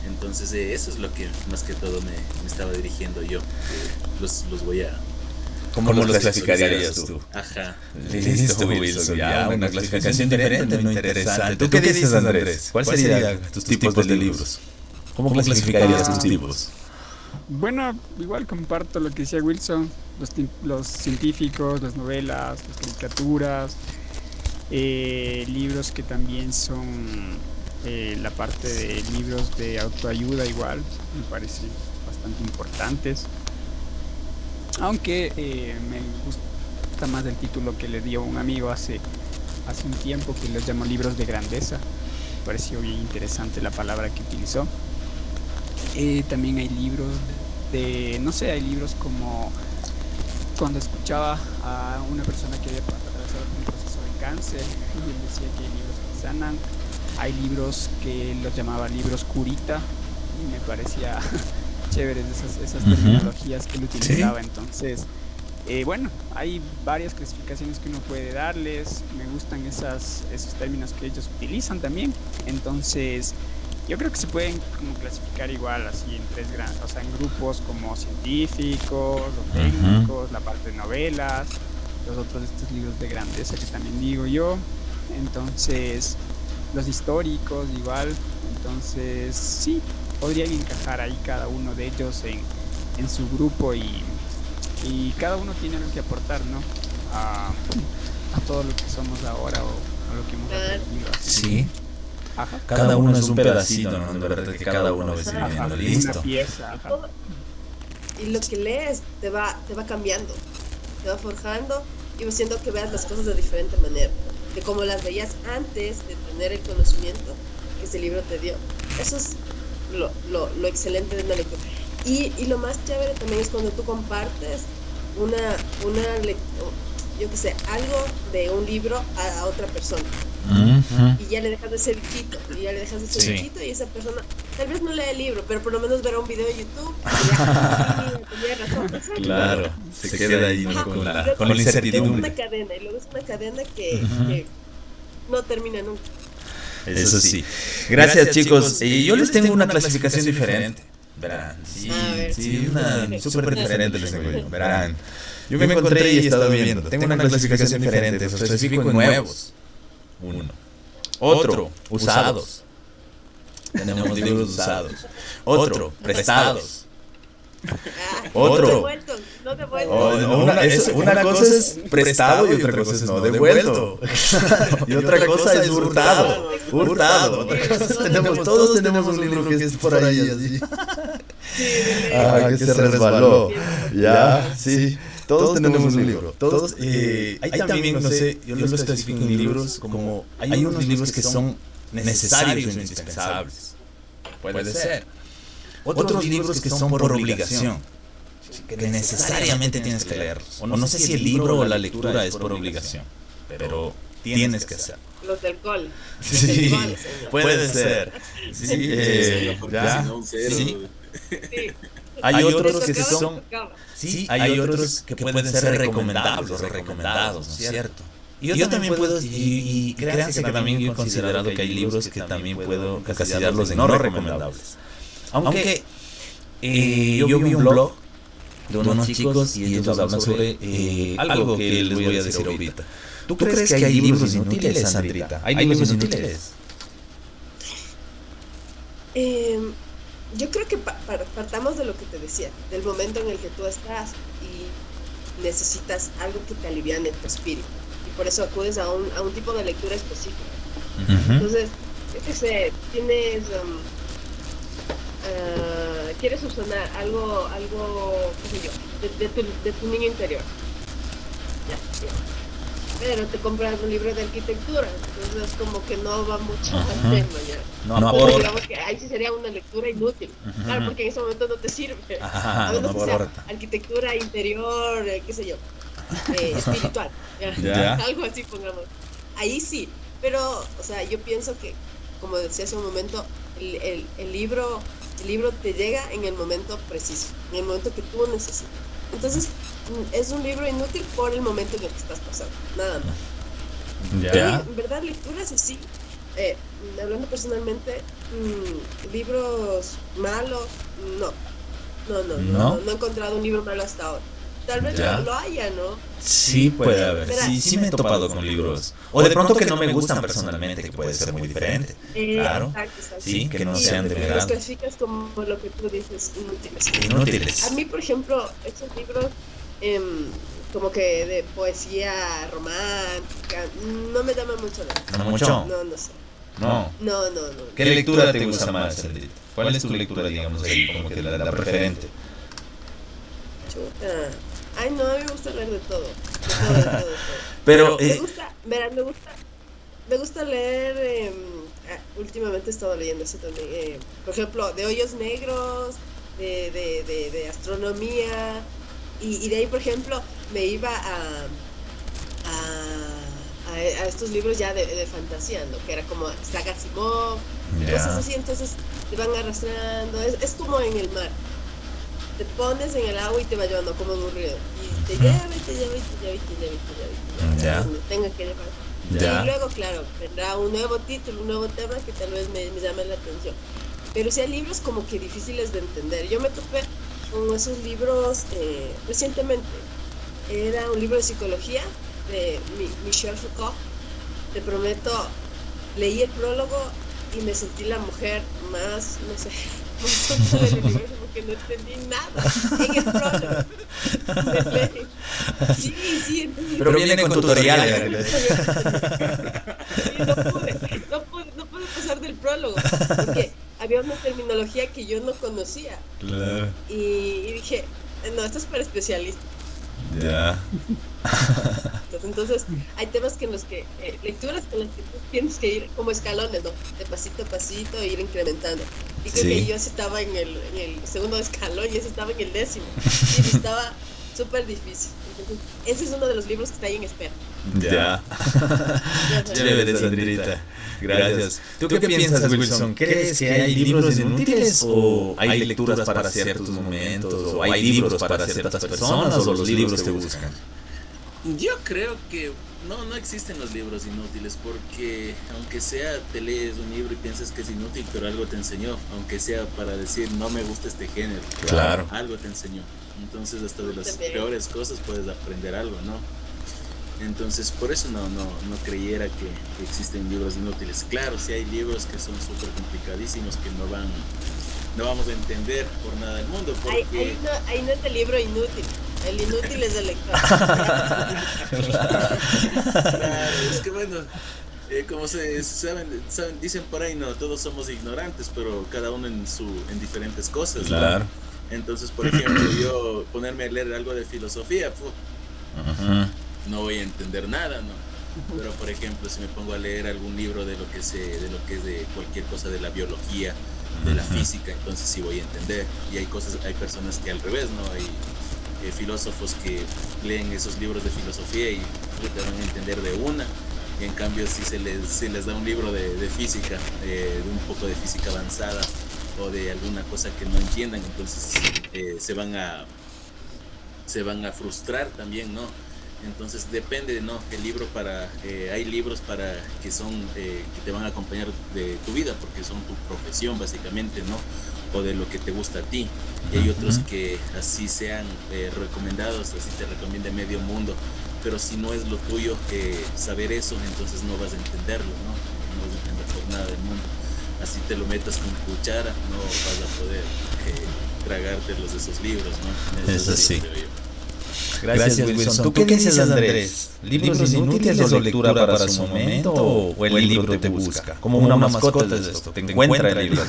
Entonces eso es lo que más que todo me estaba dirigiendo yo. Los voy a... ¿Cómo los clasificarías tú? Ajá. Listo, Wilson, ya, una clasificación diferente, muy interesante. ¿Tú qué dices, Andrés? ¿Cuál serían tus tipos de libros? ¿Cómo clasificarías tus tipos? Bueno, igual comparto lo que decía Wilson, los científicos, las novelas, las caricaturas, libros que también son la parte de libros de autoayuda igual, me parecen bastante importantes. Aunque me gusta más el título que le dio un amigo hace un tiempo, que los llamó libros de grandeza. Me pareció bien interesante la palabra que utilizó. También hay libros no sé, hay libros como cuando escuchaba a una persona que había atravesado un proceso de cáncer y él decía que hay libros que sanan. Hay libros que los llamaba libros curita y me parecía chéveres esas terminologías que él utilizaba. ¿Sí? Entonces, bueno, hay varias clasificaciones que uno puede darles. Me gustan esos términos que ellos utilizan también. Entonces, yo creo que se pueden como clasificar igual así en tres grandes, o sea, en grupos como científicos, los técnicos, la parte de novelas, los otros de estos libros de grandeza que también digo yo. Entonces, los históricos igual. Entonces, sí, podrían encajar ahí cada uno de ellos en su grupo y cada uno tiene algo que aportar, ¿no? A todo lo que somos ahora o a lo que hemos aprendido. Sí. Ajá. Cada uno es un pedacito, ¿no? De verdad que cada uno va escribiendo. Listo. Y lo que lees te va cambiando, te va forjando y va haciendo que veas las cosas de diferente manera, de como las veías antes de tener el conocimiento que ese libro te dio. Eso es lo excelente de una lectura. Y lo más chévere también es cuando tú compartes yo que sé, algo de un libro a otra persona. Y ya le dejas de ese bichito, y esa persona tal vez no lee el libro, pero por lo menos verá un video de YouTube y ya tenía razón. Claro, se queda ahí con la incertidumbre. Y luego es una cadena que no termina nunca. Eso sí. Gracias, chicos. Y yo les tengo una clasificación diferente. Verán, sí, una súper diferente les tengo yo. Verán, yo me encontré y he estado viendo. Tengo una clasificación diferente. Los clasifico en nuevos. Uno. Otro, usados. Tenemos libros usados. Otro, prestados. Otro. No devuelto. Una cosa es prestado y otra cosa es no devuelto. Y otra cosa es hurtado. Todos tenemos un libro que es por ahí así. Que se resbaló. Ya, sí. Todos tenemos un libro. Todos. Hay también, no sé, yo los clasifico en libros como. Hay unos libros que son necesarios o indispensables. Puede ser. Otros libros que son por obligación, que necesariamente tienes que leerlos. O no sé si el libro o la lectura es por obligación, pero tienes que hacerlo. Los del col. Sí, puede ser. Sí, Hay otros que son... Sí, hay otros que pueden ser recomendables o recomendados, ¿no es cierto? Y yo también puedo, y créanse que también yo he considerado que hay libros que también puedo encasillarlos en no recomendables. Aunque yo vi un blog de unos chicos y ellos hablan sobre algo que les voy a decir ahorita. ¿Tú crees que hay libros inútiles, Sandrita? ¿Hay libros inútiles? Yo creo que partamos de lo que te decía, del momento en el que tú estás y necesitas algo que te aliviane tu espíritu. Y por eso acudes a un tipo de lectura específica. Entonces, yo qué sé, tienes... quieres subsanar algo, qué sé yo, de tu niño interior. Ya. Pero te compras un libro de arquitectura, entonces como que no va mucho al tema ya. No, digamos que ahí sí sería una lectura inútil, claro, porque en ese momento no te sirve. A menos que sea arquitectura interior, qué sé yo, espiritual, ¿ya? Algo así pongamos. Ahí sí, pero, o sea, yo pienso que, como decía hace un momento, el libro te llega en el momento preciso, en el momento que tú necesitas. Entonces, es un libro inútil por el momento en el que estás pasando, nada más. Ya. En verdad, lecturas así, hablando personalmente, libros malos, no he encontrado un libro malo hasta ahora. Tal vez lo haya, ¿no? Sí, puede haber. Sí me he topado con libros. O de pronto que no me gustan personalmente, que puede ser muy diferente. Claro. Exacto. Sí, que no sean de verdad. Los clasificas como lo que tú dices, Inútiles. A mí, por ejemplo, esos libros como que de poesía romántica no me llaman mucho la atención. ¿No mucho? No sé. No. ¿Qué lectura te gusta más, Sandrita? ¿Cuál es tu lectura, digamos, ahí, como que la preferente? Chuta. Ay, no, a mí me gusta leer de todo. De todo. Pero, me gusta leer, últimamente he estado leyendo eso también, por ejemplo, de hoyos negros, de astronomía, y de ahí, por ejemplo, me iba a estos libros ya de fantasía, ¿no? Que era como Saga Asimov, cosas así, entonces te van arrastrando, es como en el mar. Te pones en el agua y te va llevando como en un río. Y te lleva. Donde tenga que llevar. Y luego, claro, vendrá un nuevo título, un nuevo tema que tal vez me llame la atención. Pero sí hay libros como que difíciles de entender. Yo me topé con esos libros recientemente. Era un libro de psicología de Michel Foucault. Te prometo, leí el prólogo y me sentí la mujer más, no sé, más tonta del universo porque no entendí nada en el prólogo. Sí, entonces, pero viene con tutoriales. Sí, no pude pasar del prólogo porque había una terminología que yo no conocía. Claro. Y dije, no, esto es para especialistas. Ya. Entonces, hay temas que en los que, lecturas en las que tú tienes que ir como escalones, ¿no? De pasito a pasito, e ir incrementando. Y creo que yo estaba en el segundo escalón y ese estaba en el 10º. Y estaba súper difícil. Entonces, ese es uno de los libros que está ahí en espera. Ya. Chévere, Sandrita. Gracias. ¿Tú qué piensas, Wilson? ¿Crees que hay libros inútiles o hay lecturas para ciertos momentos o hay libros para ciertas personas o los libros te buscan? Yo creo que no existen los libros inútiles porque aunque sea te lees un libro y piensas que es inútil pero algo te enseñó, aunque sea para decir no me gusta este género, claro, algo te enseñó. Entonces hasta de las peores cosas puedes aprender algo, ¿no? Entonces por eso no creyera que existen libros inútiles. Claro, sí hay libros que son súper complicadísimos que no vamos a entender por nada del mundo porque... ahí no es el libro inútil. El inútil es el lector. Claro, es que bueno, como se saben, dicen por ahí, no, todos somos ignorantes, pero cada uno en diferentes cosas. Claro. ¿No? Entonces, por ejemplo, yo ponerme a leer algo de filosofía, no voy a entender nada, ¿no? Pero por ejemplo, si me pongo a leer algún libro de lo que es de cualquier cosa de la biología, de la física, entonces sí voy a entender. Y hay personas que al revés, ¿no? Hay filósofos que leen esos libros de filosofía y te van a entender de una, y en cambio si se les da un libro de física, de un poco de física avanzada o de alguna cosa que no entiendan, entonces se van a frustrar también, ¿no? Entonces depende, ¿no? El libro hay libros para que son que te van a acompañar de tu vida porque son tu profesión básicamente, ¿no? O de lo que te gusta a ti. Y hay otros que así sean recomendados, así te recomiende medio mundo, pero si no es lo tuyo saber eso, entonces no vas a entenderlo, ¿no? No vas a entender por nada del mundo. Así te lo metas con cuchara, no vas a poder tragártelos de esos libros, ¿no? Eso sí. Creo yo. Gracias, Wilson. ¿Tú qué dices, Andrés? ¿Libros inútiles o lectura para su momento o el libro te busca? Como una mascota es esto, te encuentra el libro.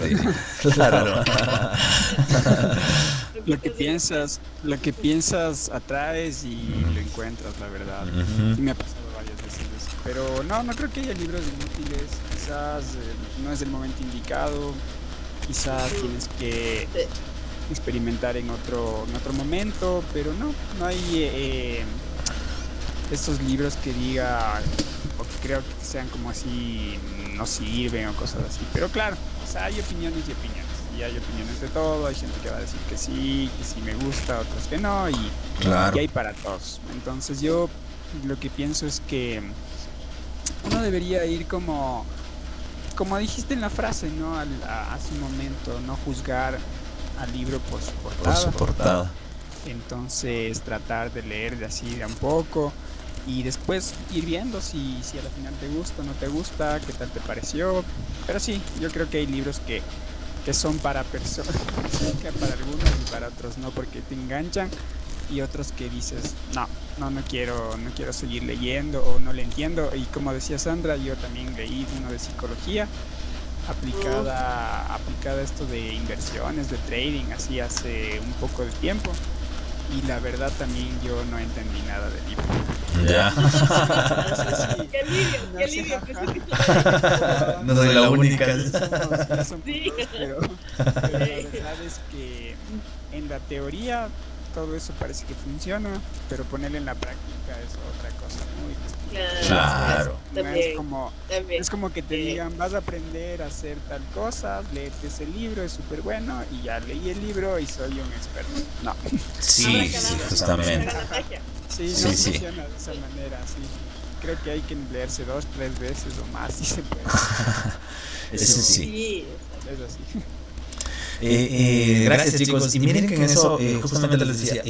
Claro. Lo que piensas atraes y lo encuentras, la verdad. Y me ha pasado varias veces eso. Pero no creo que haya libros inútiles. Quizás no es el momento indicado. Quizás tienes que experimentar en otro momento, pero no hay estos libros que diga o que creo que sean como así no sirven o cosas así. Pero claro, o sea, hay opiniones y opiniones. Y hay opiniones de todo, hay gente que va a decir que sí me gusta, otros que no, y hay para todos. Entonces yo lo que pienso es que uno debería ir como dijiste en la frase, ¿no? Hace un momento, no juzgar al libro por su portada. Entonces tratar de leer de así de un poco y después ir viendo si a la final te gusta o no te gusta, qué tal te pareció. Pero sí, yo creo que hay libros que son para personas, para algunos y para otros no, porque te enganchan, y otros que dices, no quiero seguir leyendo o no le entiendo. Y como decía Sandra, yo también leí uno de psicología aplicada a esto de inversiones, de trading, así hace un poco de tiempo, y la verdad también yo no entendí nada del libro. Ya. Qué alivio. No soy la única. Sí. Pero la verdad es que en la teoría todo eso parece que funciona, pero ponerlo en la práctica es otra cosa muy distinta. Claro. Es como que te digan, vas a aprender a hacer tal cosa, léete ese libro, es súper bueno, y ya leí el libro y soy un experto. No. Sí, justamente. Sí, funciona de esa manera, sí. Creo que hay que leerse 2, 3 veces o más si se puede. Eso sí. Es así. Gracias, chicos. Y miren que en eso justamente les decía,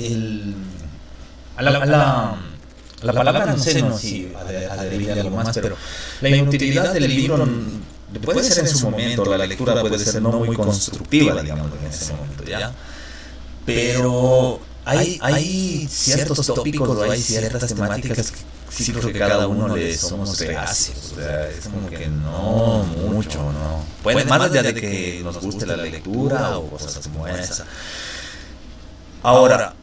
la palabra no sé, no si adherir algo más, pero la inutilidad del libro puede ser en su momento, la lectura puede ser no muy constructiva, digamos, en ese momento, ¿ya? Pero hay ciertos tópicos o hay ciertas temáticas que sí creo que cada uno le somos reacios, o sea, es como que no mucho, ¿no? Puede, más allá de que nos guste la lectura o cosas como esa. Ahora,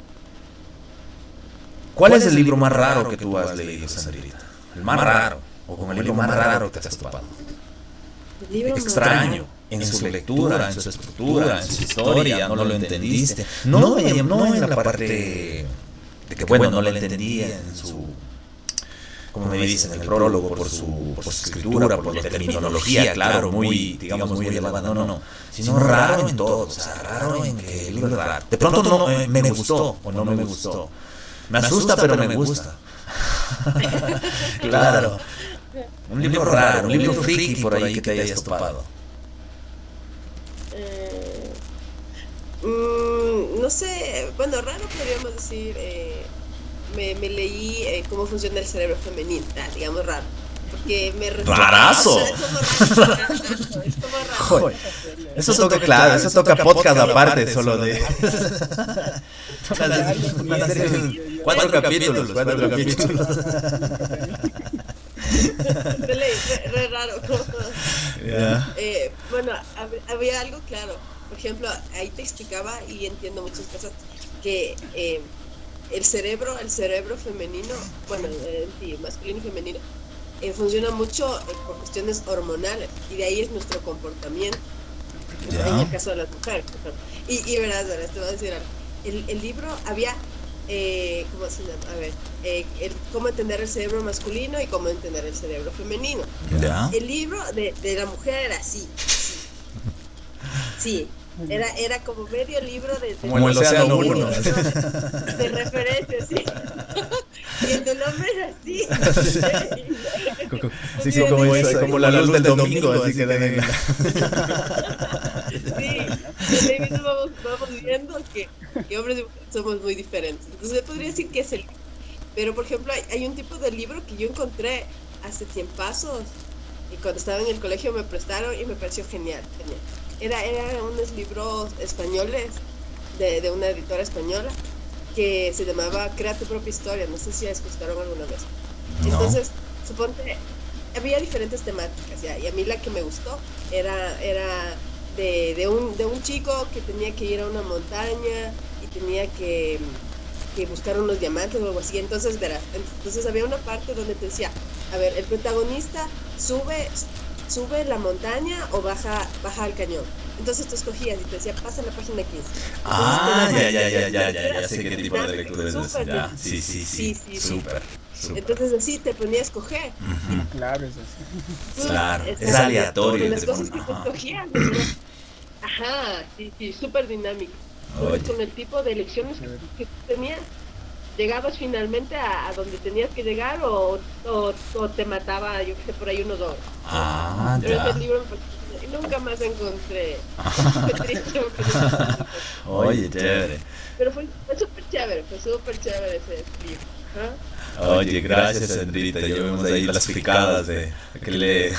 ¿cuál es el libro más raro que tú has leído, Sandrita? El más raro, o con el libro más raro que te has topado. Extraño, en su lectura, en su estructura, en su historia, no lo entendiste. No en la parte de que, bueno, no lo entendía en su, como me dicen, en el prólogo, por su escritura, por la terminología, claro, muy, digamos, muy elevada, no, sino raro en todo, o sea, raro en que el libro es raro. De pronto no me gustó o no me gustó. Me asusta, pero me gusta. Claro. Un libro raro, un libro friki por ahí que te hayas topado. No sé, bueno, raro podríamos decir, me leí cómo funciona el cerebro femenino, digamos raro. Porque me ¡Rarazo! Es como raro. Joder. Eso toca, claro, eso toca podcast aparte, solo de... Una serie de 4 capítulos. Re raro. Yeah. Bueno, había algo claro. Por ejemplo, ahí te explicaba, y entiendo muchas cosas, que el cerebro femenino, bueno, sí, masculino y femenino, funciona mucho por cuestiones hormonales, y de ahí es nuestro comportamiento. Yeah. En el caso de las mujeres. Y verás, te voy a decir algo. El libro había, ¿cómo se llama? A ver, cómo entender el cerebro masculino y cómo entender el cerebro femenino. Yeah. El libro de la mujer era así. Sí, Era como medio libro de Como el Océano 1. de referencia, sí. Y el del hombre era así. Sí, como la luz del domingo, así que dan en Sí, y ahí mismo vamos viendo que hombres y mujeres somos muy diferentes. Entonces, yo podría decir que es el... Pero, por ejemplo, hay un tipo de libro que yo encontré hace tiempazos, y cuando estaba en el colegio me prestaron y me pareció genial. Eran unos libros españoles de una editora española que se llamaba Crea tu propia historia. No sé si la escucharon alguna vez. No. Entonces, suponte, había diferentes temáticas, ¿ya? Y a mí la que me gustó era de un chico que tenía que ir a una montaña y tenía que buscar unos diamantes o algo así. Entonces, verás, había una parte donde te decía, a ver, el protagonista sube la montaña o baja al cañón. Entonces tú escogías y te decía, pasa a la página 15. Ya sé qué tipo de lectura es esa. Ya, sí, súper. Entonces así te ponía a escoger. Claro, es así. Claro, es aleatorio. Las cosas que tú escogías. Ajá, sí, súper dinámico. Con el tipo de elecciones que tú tenías, llegabas finalmente a donde tenías que llegar o te mataba, yo que sé, por ahí unos dos. Pero ese libro nunca más encontré. Oye, chévere. Pero fue súper chévere ese libro. Oye, gracias, Sandrita. Ya vemos ahí las picadas de que lee.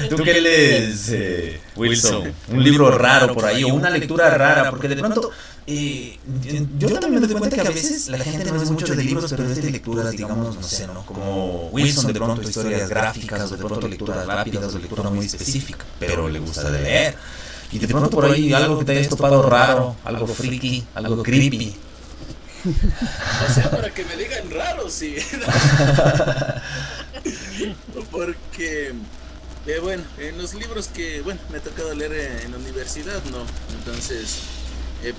¿Tú qué lees, Wilson? Un libro raro por ahí o una lectura rara, porque de pronto yo también me doy cuenta que a veces la gente no es mucho de libros, pero es de lecturas, digamos, no sé, ¿no? Como Wilson, de pronto historias gráficas, o de pronto lecturas rápidas, o lectura muy específica, pero le gusta de leer. Y de pronto por ahí algo que te hayas topado raro, algo friki, algo creepy. O sea, para que me digan raro, sí. Porque, bueno, en los libros que, me ha tocado leer en la universidad, ¿no? Entonces,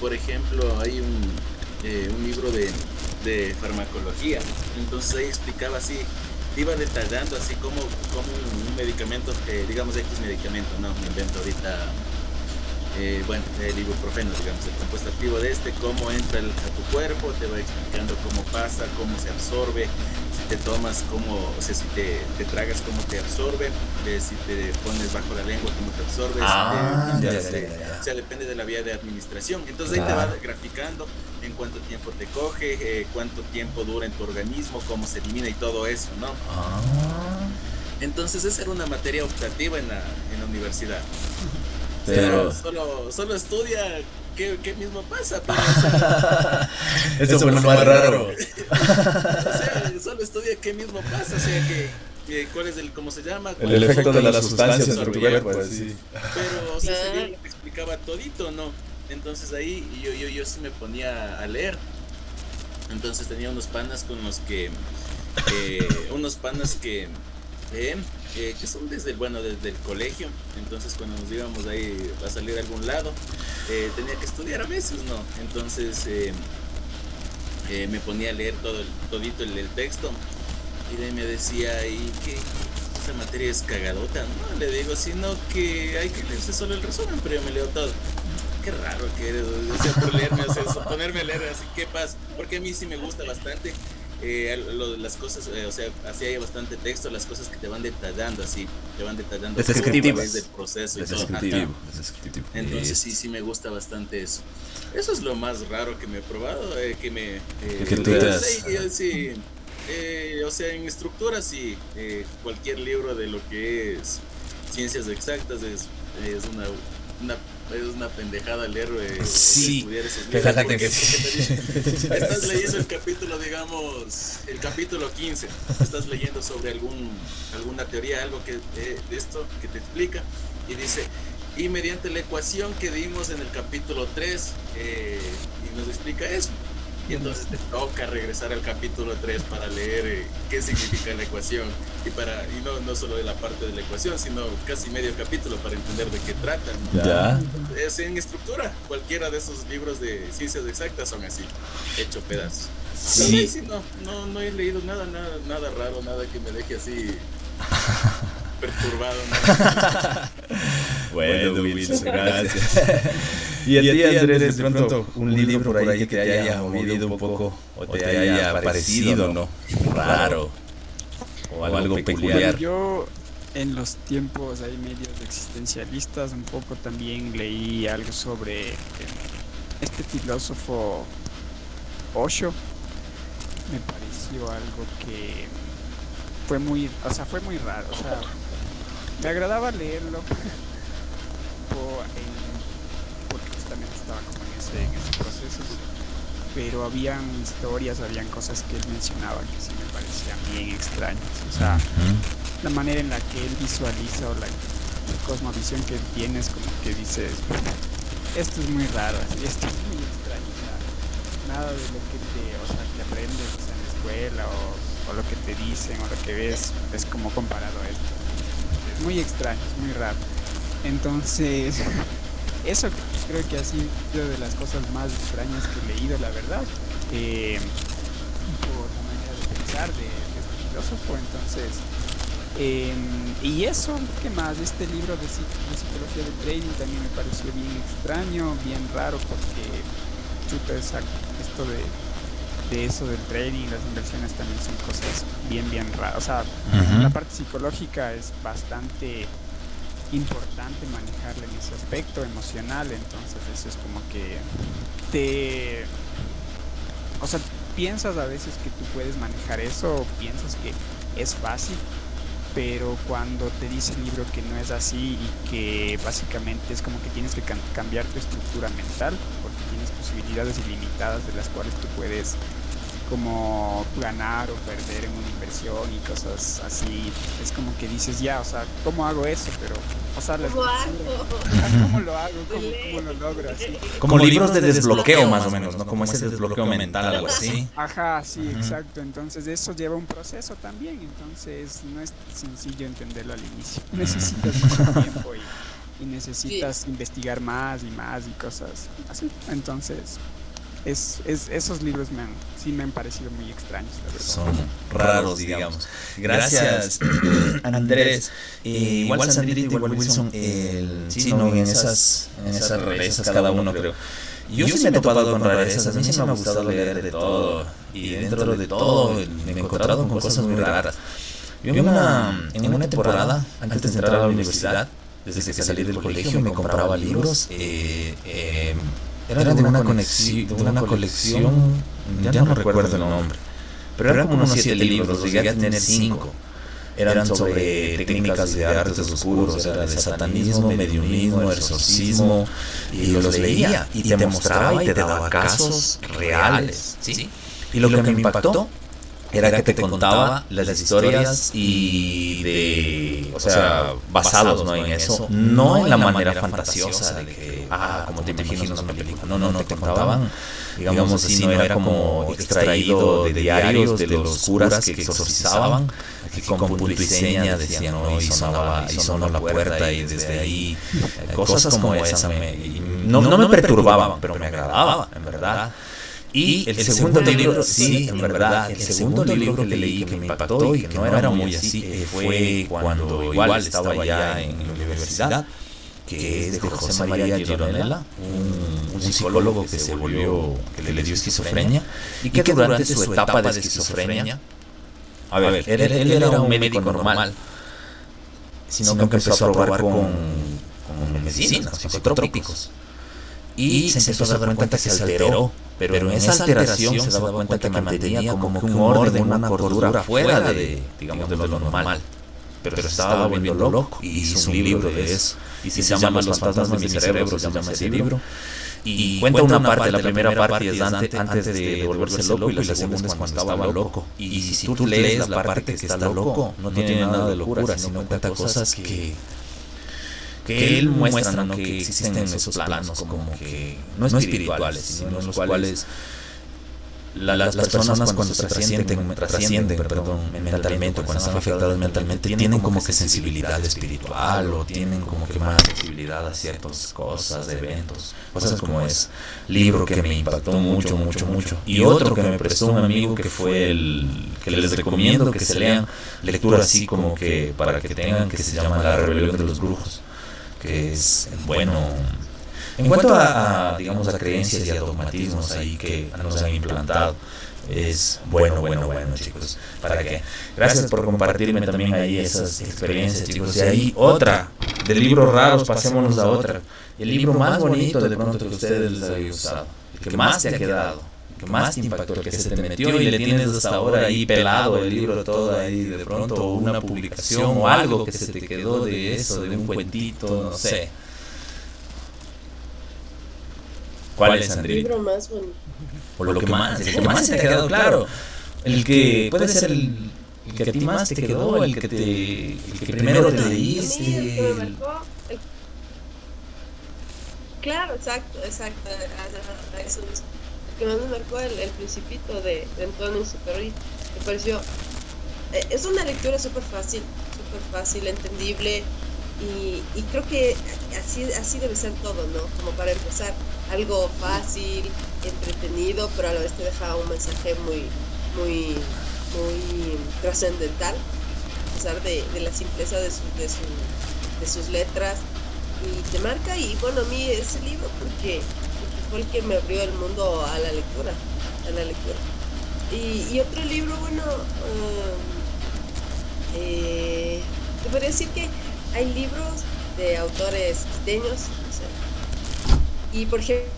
por ejemplo, hay un libro de farmacología. Entonces ahí explicaba así, iba detallando así como un medicamento, digamos X medicamento, no, me invento ahorita. El ibuprofeno, digamos, el compuesto activo de cómo entra a tu cuerpo, te va explicando cómo pasa, cómo se absorbe, si te tomas, o sea, si te tragas, cómo te absorbe, si te pones bajo la lengua, cómo te absorbe, o sea, depende de la vía de administración. Entonces ahí te va graficando en cuánto tiempo te coge, cuánto tiempo dura en tu organismo, cómo se elimina y todo eso, ¿no? Entonces esa era una materia optativa en la universidad. Pero solo estudia qué mismo pasa, pero, o sea, eso fue lo más raro. O sea, solo estudia qué mismo pasa, o sea, que cuál es ¿cómo se llama? El efecto de las sustancias en tu cuerpo, sí. Pero, o sea, te explicaba todito, ¿no? Entonces ahí yo sí me ponía a leer. Entonces tenía unos panas con los que que son desde el colegio. Entonces cuando nos íbamos ahí a salir a algún lado, tenía que estudiar a veces, ¿no? Entonces me ponía a leer todito el texto, y de ahí me decía, ¿y qué esa materia es cagadota? No, le digo, sino que hay que leerse solo el resumen, pero yo me leo todo. Qué raro que eres, o sea, por leerme, o sea, ponerme a leer así, ¿qué pasa? Porque a mí sí me gusta bastante las cosas, o sea, así hay bastante texto, las cosas que te van detallando así, Es descriptivo, desde el proceso y todo. Descriptivo. Entonces sí me gusta bastante eso. Eso es lo más raro que me he probado, que tú sí, o sea, en estructura sí, cualquier libro de lo que es ciencias exactas es una pendejada leer estudiar esos libros. Fíjate que sí. Estás leyendo el capítulo, digamos, el capítulo 15. Estás leyendo sobre alguna teoría, algo que de esto que te explica, y dice, y mediante la ecuación que dimos en el capítulo 3, y nos explica eso. Y entonces te toca regresar al capítulo 3 para leer qué significa la ecuación, y no solo de la parte de la ecuación, sino casi medio capítulo para entender de qué tratan. Ya. Es en estructura, cualquiera de esos libros de ciencias exactas son así, hecho pedazos. Sí. Sí, no he leído nada raro, nada que me deje así perturbado, ¿no? Bueno, Wilson, gracias. Y a ti, Andrés, de pronto, un libro por ahí que te haya movido un poco o te haya parecido, ¿no? Raro o algo peculiar. Yo en los tiempos ahí medios existencialistas un poco también leí algo sobre este filósofo Osho. Me pareció algo que fue muy raro, o sea, me agradaba leerlo porque justamente estaba como en ese proceso, pero habían historias, habían cosas que él mencionaba que sí me parecían bien extrañas, o sea, la manera en la que él visualiza o la cosmovisión que él tiene es como que dices, esto es muy raro, esto es muy extraño, o sea, nada de lo que que aprendes, o sea, en la escuela o lo que te dicen o lo que ves es como comparado a esto. Es muy extraño, es muy raro. Entonces, eso creo que ha sido de las cosas más extrañas que he leído, la verdad, por la manera de pensar de este filósofo. Entonces, y eso, ¿qué más? Este libro de psicología del trading también me pareció bien extraño, bien raro, porque chuta, esto de eso del trading, las inversiones también son cosas bien raras. O sea, la parte psicológica es bastante importante manejarla en ese aspecto emocional, entonces eso es como que o sea, piensas a veces que tú puedes manejar eso, o piensas que es fácil, pero cuando te dice el libro que no es así y que básicamente es como que tienes que cambiar tu estructura mental, porque tienes posibilidades ilimitadas de las cuales tú puedes como ganar o perder en una inversión y cosas así, es como que dices ya, o sea, ¿cómo hago eso? Pero, o sea, ¿Cómo hago? ¿Cómo lo hago? ¿Cómo lo logro? Así. Como libros de desbloqueo más o menos, ¿no? Como ese desbloqueo mental, algo así. Ajá, sí, exacto. Entonces eso lleva un proceso también, entonces no es sencillo entenderlo al inicio. Necesitas mucho tiempo y necesitas investigar más y cosas así. Entonces, esos libros sí me han parecido muy extraños, la verdad. Son raros, digamos. Gracias, Andrés. Igual Sandrita, igual Wilson, sí, no, en esas rarezas cada uno, creo. Yo sí me he topado con rarezas, a mí sí me ha gustado leer de todo. Y dentro de todo me he encontrado con cosas muy raras. Yo en una temporada, antes de entrar a la universidad, desde que salí del colegio, me compraba libros. Era de una colección, ya no recuerdo el nombre, pero eran como unos 7 libros, llegué a tener 5. Eran sobre técnicas de artes oscuros, era de satanismo, mediumismo, exorcismo, y yo los leía y te mostraba y te daba casos reales, ¿sí? Y lo que me impactó era que te contaba las historias o sea, basados, ¿no? En eso, no en la manera fantasiosa de que, como te imaginas una película, no, te contaban, digamos así, no era como extraído de diarios de los curas que exorcizaban, que con punto y seña decían, no, y sonó la puerta y desde ahí, cosas como esa no me perturbaban, pero me agradaban, en verdad. Y el segundo libro, sí, en verdad, el segundo libro que leí que me impactó y que no era muy así, fue cuando igual estaba ya en la universidad, que es de José María Gironella, un psicólogo que le dio esquizofrenia, y que durante su etapa de esquizofrenia, a ver, él era un médico normal, sino que empezó a probar con medicinas, psicotrópicos. Y se empezó a dar cuenta que se alteró, pero en esa alteración se daba cuenta que mantenía como que un orden, una cordura fuera de lo normal. Pero se estaba volviendo loco y hizo un libro de eso. Y se llama Los fantasmas de mi cerebro, se llama ese libro. Y cuenta una parte, la primera parte es antes de volverse loco y la segunda es cuando estaba loco. Y si tú lees la parte que está loco, no tiene nada de locura, sino cuenta cosas que él muestra, ¿no? Que existen en esos planos como que no espirituales, sino en los cuales las personas cuando trascienden mentalmente, cuando están afectadas mentalmente, tienen como que sensibilidad espiritual o tienen como que más sensibilidad a ciertas cosas, eventos, cosas como ese libro que me impactó mucho. Y otro que me prestó un amigo que fue que les recomiendo que se lean, lectura así como que para que tengan, que se llama La rebelión de los brujos, que es bueno. En cuanto digamos, a creencias y a dogmatismos ahí que nos han implantado, es bueno, chicos. ¿Para qué? Gracias por compartirme también ahí esas experiencias, chicos. Y ahí otra, de libros raros, pasémonos a otra. El libro más bonito de pronto que ustedes les hayan usado, el que más te ha quedado, el que más te impactó, el que se te metió y le tienes hasta ahora ahí pelado el libro todo ahí de pronto, o una publicación o algo que se te quedó de eso, de un cuentito, no sé. ¿Cuál es, Andrés? El libro más bonito. O lo que más, el que más se te ha quedado, claro. El que puede ser el que a ti más te quedó, el que primero te leíste. A mí el que me marcó, claro, exacto, a eso mismo. El que más me marcó el Principito de Antonio Superri. Me pareció, es una lectura súper fácil, entendible. Y creo que así debe ser todo, ¿no? Como para empezar, algo fácil, entretenido, pero a la vez te deja un mensaje muy trascendental, a pesar de la simpleza de sus letras, y te marca. Y bueno, a mí ese libro porque fue el que me abrió el mundo a la lectura. Y otro libro, bueno, te podría decir que hay libros de autores quiteños, no sé. Y por ejemplo,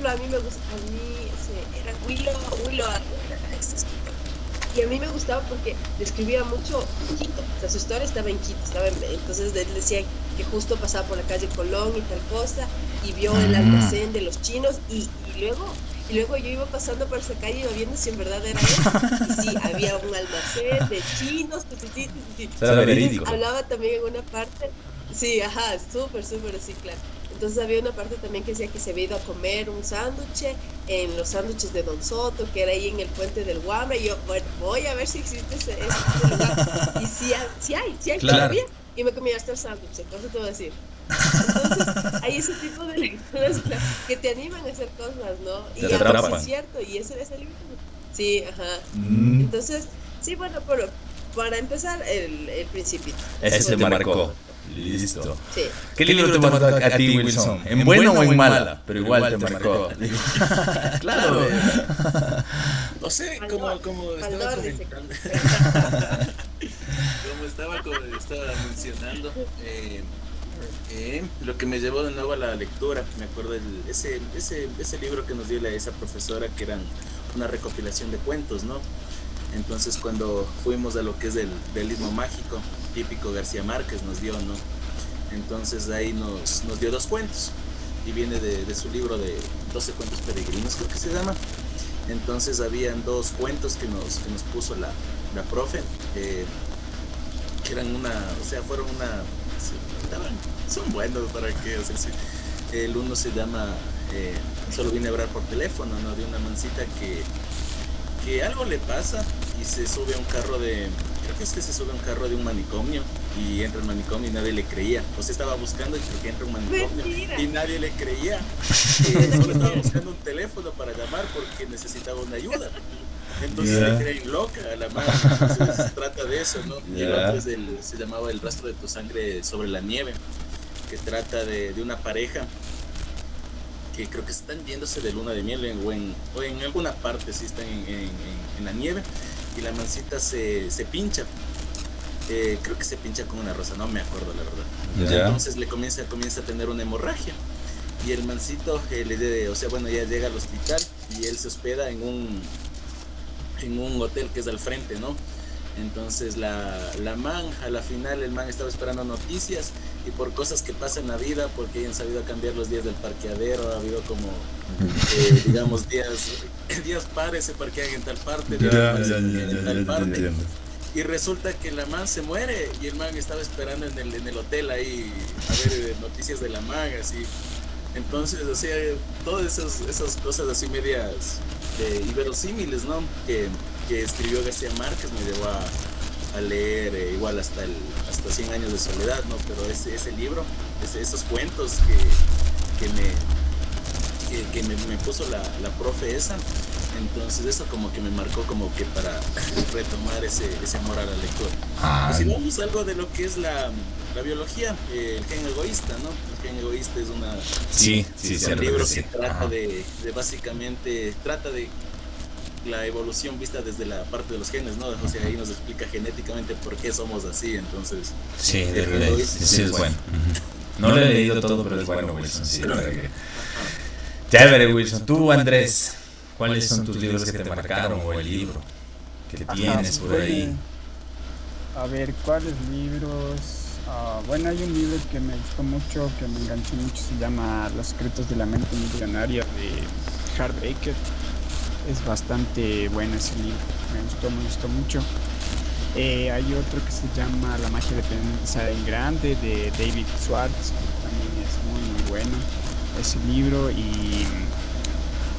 a mí era Huilo este escritor. Y a mí me gustaba porque describía mucho Quito. O sea, su historia estaba en Quito, entonces él decía que justo pasaba por la calle Colón y tal cosa, y vio el almacén de los chinos, y luego yo iba pasando por esa calle y iba viendo si en verdad era eso. Y sí, había un almacén de chinos. Era verídico. Hablaba también en una parte, sí, ajá, súper así, claro. Entonces había una parte también que decía que se había ido a comer un sándwich en los sándwiches de Don Soto, que era ahí en el puente del Guamra, y yo, bueno, voy a ver si existe ese lugar. Y sí hay, claro. Todavía. Y me comí hasta el sándwich, entonces te voy a decir. Entonces, hay ese tipo de lecturas que te animan a hacer cosas, ¿no? Y te atrapan. Es cierto, y ese libro. Sí, ajá. Entonces, sí, bueno, pero para empezar, el Principito. Ese te marcó. Listo. Sí. ¿Qué libro te marcó a ti, Wilson? ¿En buena o en mala? Pero igual te marcó. Claro. No sé, como estaba comentando. Como estaba mencionando, lo que me llevó de nuevo a la lectura, me acuerdo ese libro que nos dio esa profesora, que eran una recopilación de cuentos, ¿no? Entonces cuando fuimos a lo que es del Istmo Mágico, típico García Márquez nos dio, ¿no? Entonces ahí nos dio 2 cuentos, y viene de su libro de 12 cuentos peregrinos, creo que se llama. Entonces habían 2 cuentos que nos puso la profe, que eran son buenos, para qué, o sea, sí. El uno se llama Solo vine a hablar por teléfono, ¿no? De una mancita que algo le pasa y se sube a un carro de un manicomio, y entra al manicomio y nadie le creía. O sea, estaba buscando y creo que entra un manicomio. Mentira. Y nadie le creía. Solo estaba buscando un teléfono para llamar porque necesitaba una ayuda. Entonces le creen loca a la madre. Entonces se trata de eso, ¿no? Y el otro se llamaba El rastro de tu sangre sobre la nieve, que trata de una pareja que creo que están yéndose de luna de miel o en alguna parte, sí, están en la nieve, y la mancita se pincha. Creo que se pincha con una rosa, no me acuerdo la verdad. Entonces le comienza a tener una hemorragia, y el mancito ya llega al hospital, y él se hospeda en un hotel que es al frente, ¿no? Entonces la man, a la final el man estaba esperando noticias, y por cosas que pasan en la vida, porque hayan sabido cambiar los días del parqueadero, ha habido como digamos días pares se parquean en tal parte, en tal parte. Y resulta que la man se muere, y el man estaba esperando en el hotel ahí a ver noticias de la man, así. Entonces, o sea, todas esas cosas así medias inverosímiles, ¿no? Que escribió García Márquez, me llevó a leer igual hasta 100 años de soledad, ¿no? Pero ese libro, esos cuentos que me puso la profe esa, entonces eso como que me marcó como que para retomar ese amor a la lectura. Y si vamos algo de lo que es la la biología, el gen egoísta, ¿no? El gen egoísta es Sí, un libro que trata Ajá. de básicamente, trata de la evolución vista desde la parte de los genes, ¿no? O sea, ahí nos explica genéticamente por qué somos así, entonces... Sí, el gen egoísta sí, es bueno. No lo he leído todo, pero es bueno, Wilson. Sí, la verdad que... Ajá. Chévere, Wilson. Tú, Andrés, ¿cuáles son tus libros que te marcaron o el libro que tienes por ahí? A ver, ¿cuáles libros? Bueno, hay un libro que me gustó mucho, que me enganchó mucho, se llama Los secretos de la mente millonaria de Hart Baker. Es bastante bueno ese libro, me gustó mucho. Hay otro que se llama La magia de pensar en grande de David Schwartz, que también es muy bueno ese libro. Y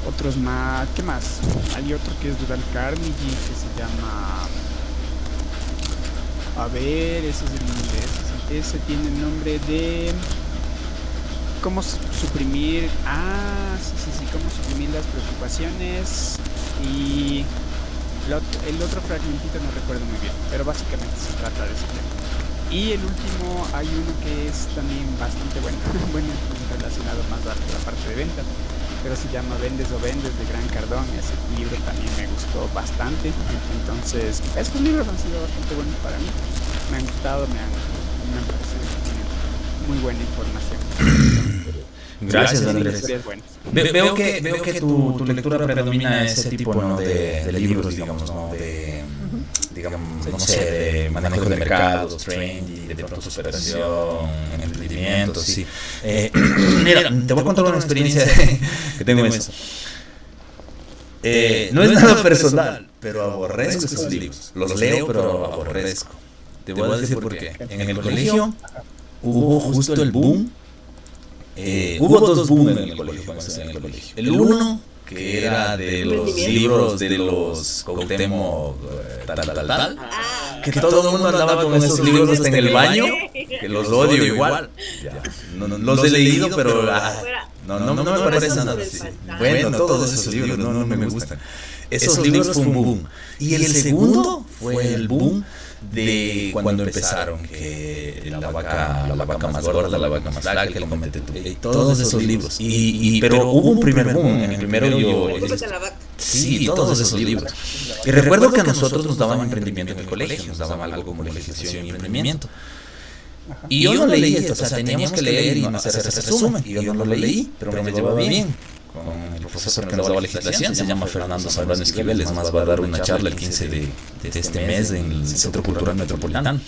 otros más, ¿qué más? Hay otro que es de Dale Carnegie que se llama, a ver, ese es el inglés, ese tiene el nombre de cómo suprimir, cómo suprimir las preocupaciones. Y el otro fragmentito no recuerdo muy bien, pero básicamente se trata de ese tema. Y el último, hay uno que es también bastante bueno, bueno, relacionado más a la parte de ventas, pero se llama Vendes o Vendes de Gran Cardón. Ese libro también me gustó bastante. Entonces, estos libros han sido bastante buenos para mí. Me han gustado, me han parecido que tienen muy buena información. Gracias, Andrés. Historias buenas. Veo que tu lectura predomina ese tipo, ¿no? de libros, digamos, ¿no? Digamos, no sé, de manejo de mercados, trading, de pronto superación, emprendimiento, sí. Mira, te voy a contar una experiencia que tengo en eso. No es nada personal, pero aborrezco esos libros. Los leo, pero aborrezco. Te voy a decir por qué. En el colegio hubo justo el boom. Hubo dos boom en el colegio, cuando estaba en el colegio. El uno, que era de los libros de los Cuauhtémoc, tal, que todo el mundo andaba con esos libros hasta en el baño, que los odio igual. Ya. No, los he leído, pero no me parece nada así. Bueno, todos esos libros no me gustan. Esos libros fue un boom. Y el segundo fue el boom de cuando empezaron, que la vaca más gorda, la vaca más flaca, el comete tu ley, todos esos libros. Pero hubo un primer boom. En el primero sí, todos esos libros. Y recuerdo que a nosotros nos daban emprendimiento en el colegio, nos daban algo como legislación y emprendimiento. Y yo no leí esto, o sea, teníamos que leer y hacer ese resumen. Y yo no lo leí, pero me llevaba bien con el profesor que nos daba legislación, se llama Fernando Zambrano Esquivel. Es más, va a dar una charla el 15 de este mes en el Centro Cultural Metropolitano.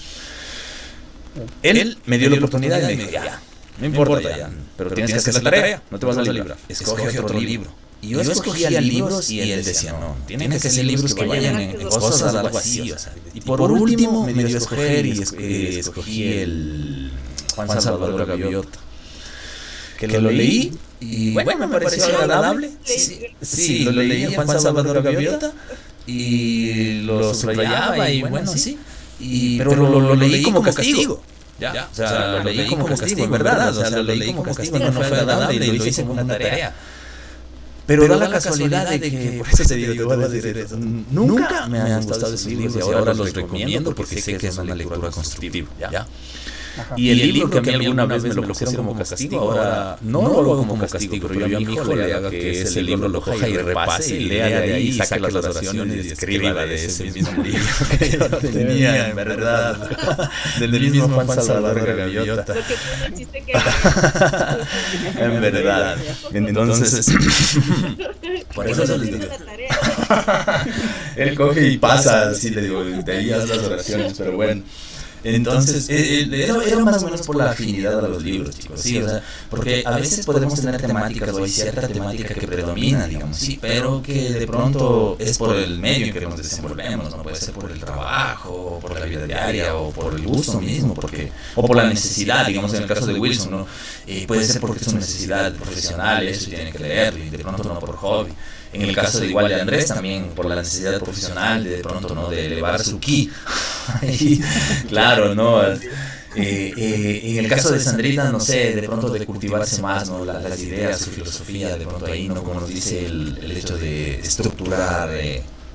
Él me dio la oportunidad y me dijo, ya, no importa ya, pero tienes que hacer la tarea, no te vas a librar, escoge otro libro. Y yo escogía libros y él decía, no, tienen que ser libros que vayan en cosas algo así, o sea. Y por último me dio a escoger y escogí el Juan Salvador Gaviota, que lo leí y bueno, me pareció agradable. Sí, lo leí a Juan Salvador Gaviota y lo subrayaba y bueno, sí. Pero lo leí como castigo. Ya, o sea, lo leí como castigo, en verdad. O sea, lo leí como castigo, no fue agradable y lo hice como una tarea. Pero da la casualidad de que, por eso te digo, te voy a decir eso, nunca me han gustado esos libros y ahora los recomiendo porque sé que es una lectura constructiva, ¿ya? Y el libro que a mí alguna vez me lo pusieron como castigo, ahora no lo hago como castigo, pero yo a mi hijo le haga que ese libro lo coja y repase y lea de ahí, saque las oraciones y escriba de ese mismo libro que yo tenía, en verdad, del mismo Juan Salvador Gaviota. Lo que tú me hiciste que... En verdad. Entonces, por eso se les digo. Él coge y pasa, así le digo, de ahí haz las oraciones, pero bueno. Entonces, era más o menos por la afinidad a los libros, chicos, sí, o sea, porque a veces podemos tener temáticas o hay cierta temática que predomina, digamos, sí, pero que de pronto es por el medio en que nos desenvolvemos, no puede ser por el trabajo, o por la vida diaria, o por el gusto mismo, o por la necesidad, digamos, en el caso de Wilson, ¿no? Puede ser porque es una necesidad profesional, eso tiene que leerlo, y de pronto no por hobby. En el caso de igual de Andrés, también por la necesidad profesional, de pronto, ¿no? De elevar su ki. Y, claro, ¿no? En el caso de Sandrita, no sé, de pronto de cultivarse más, ¿no? Las ideas, su filosofía, de pronto ahí, ¿no? Como nos dice el hecho de estructurar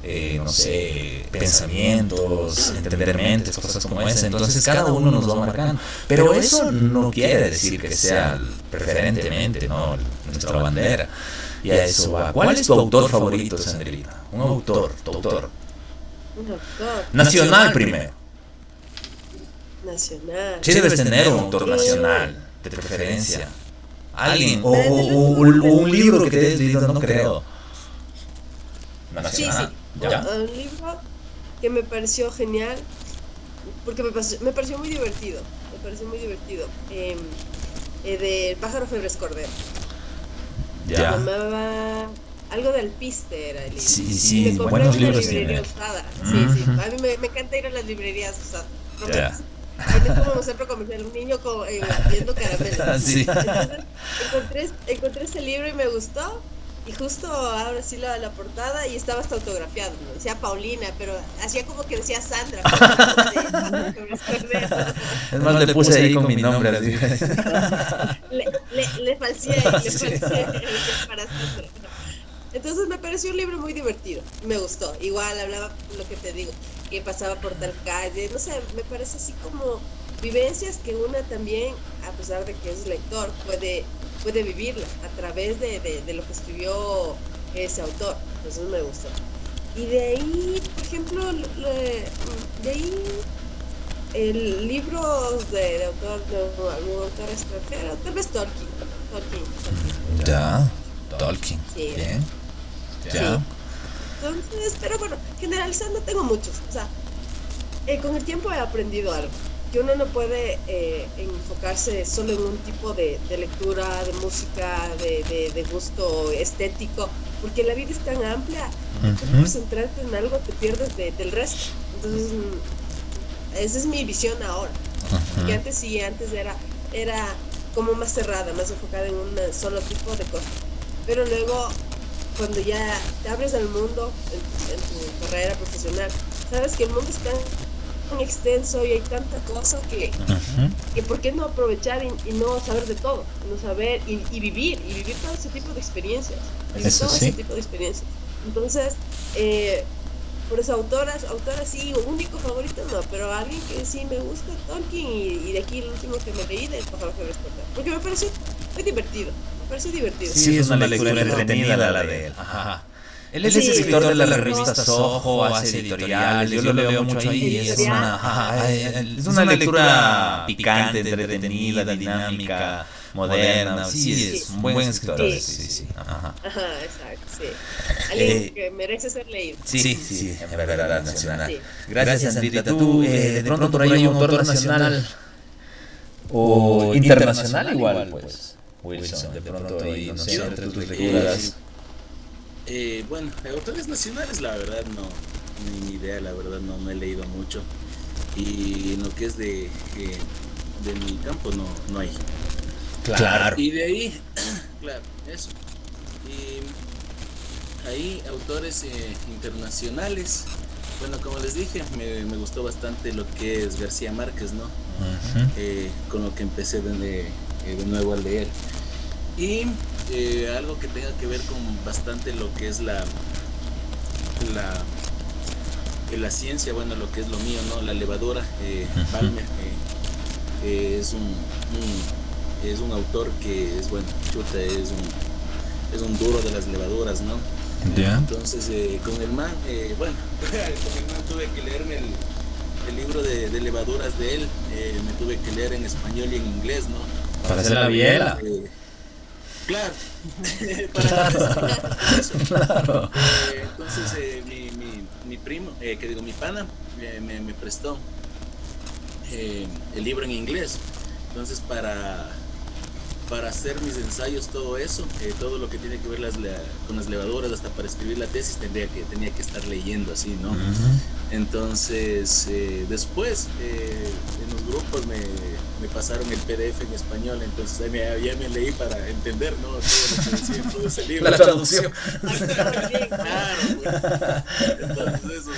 no sé, pensamientos, entender mentes, cosas como esa. Entonces cada uno nos va marcando. Pero eso no quiere decir que sea preferentemente, ¿no?, nuestra bandera. Y a eso va. ¿Cuál es tu autor favorito, Sandrita? Un autor, tu autor. Un autor. Nacional primero. Nacional. Sí debes tener un autor nacional, de preferencia. Alguien, o un libro que te hayas leído, no creo. Nacional. Sí. ¿Ya? Un libro que me pareció genial, porque me pareció muy divertido. De Pájaro Febres Cordero. Se Ya. llamaba algo de alpiste, era el libro. Sí, Y me compré buenos una libros librería tiene. usada. Sí. A mí me encanta ir a las librerías usadas. Ya. Ahí es como un centro comercial, un niño viendo caramelos. Sí. Entonces encontré ese libro y me gustó. Y justo ahora sí la portada y estaba hasta autografiado, ¿no? Decía Paulina, pero hacía como que decía Sandra. Es más, le puse ahí con mi nombre. Así. Le falseé para Sandra. Entonces me pareció un libro muy divertido, me gustó. Igual hablaba lo que te digo, que pasaba por tal calle, no sé, me parece así como vivencias que una también, a pesar de que es lector, puede vivirla a través de lo que escribió ese autor. Entonces me gustó. Y de ahí, por ejemplo, de ahí el libro de autor, de algún autor extranjero, tal vez Tolkien. Ya, Tolkien. Sí. Bien. Ya. Sí. Entonces, pero bueno, generalizando tengo muchos. O sea, con el tiempo he aprendido algo. Que uno no puede enfocarse solo en un tipo de lectura, de música, de gusto estético, porque la vida es tan amplia, que por centrarte en algo te pierdes del resto. Entonces, esa es mi visión ahora. Porque antes era como más cerrada, más enfocada en un solo tipo de cosas. Pero luego, cuando ya te abres al mundo en tu carrera profesional, sabes que el mundo está tan extenso y hay tanta cosa que por qué no aprovechar y no saber de todo, no saber y vivir todo ese tipo de experiencias, Eso sí. ese tipo de experiencias. Entonces, por eso autoras sí, único favorito no, pero alguien que sí me gusta, Tolkien, y de aquí el último que me leí del Pájaro Febres Cordero, porque me pareció muy divertido. Sí, es una lectura entretenida la de él. Ajá. Él es escritor de la revista Soho, hace editoriales, yo lo leo mucho ahí. Es una lectura picante, entretenida, dinámica, moderna. Sí, es un buen escritor. Sí. Ajá, exacto, sí. Alguien que merece ser leído. Sí, en verdad, nacional. Sí. Gracias, Sandrita. Tú, de pronto por ahí un autor nacional o internacional igual, pues. Wilson, de pronto ahí, no sé, entre tus lecturas. Bueno, autores nacionales, la verdad no, ni idea, la verdad no he leído mucho. Y en lo que es de mi campo no hay. Claro. Y de ahí, claro, eso. Y ahí autores internacionales. Bueno, como les dije, me gustó bastante lo que es García Márquez, ¿no? Con lo que empecé de nuevo a leer. Y algo que tenga que ver con bastante lo que es la ciencia, bueno, lo que es lo mío, ¿no? La levadura, Balmer, es un autor que es, bueno, chuta, es un duro de las levaduras, ¿no? Yeah. Entonces, con el man, con el man tuve que leerme el libro de levaduras de él, me tuve que leer en español y en inglés, ¿no? Para hacer la biela. Claro, para eso. Claro. Entonces mi primo, mi pana, me prestó el libro en inglés. Entonces para hacer mis ensayos, todo eso, todo lo que tiene que ver con las levaduras, hasta para escribir la tesis tenía que estar leyendo así, ¿no? Entonces después en los grupos me pasaron el PDF en español, entonces ya me leí para entender, ¿no? Todo lo que decía en todo ese libro. La traducción. Claro, entonces eso.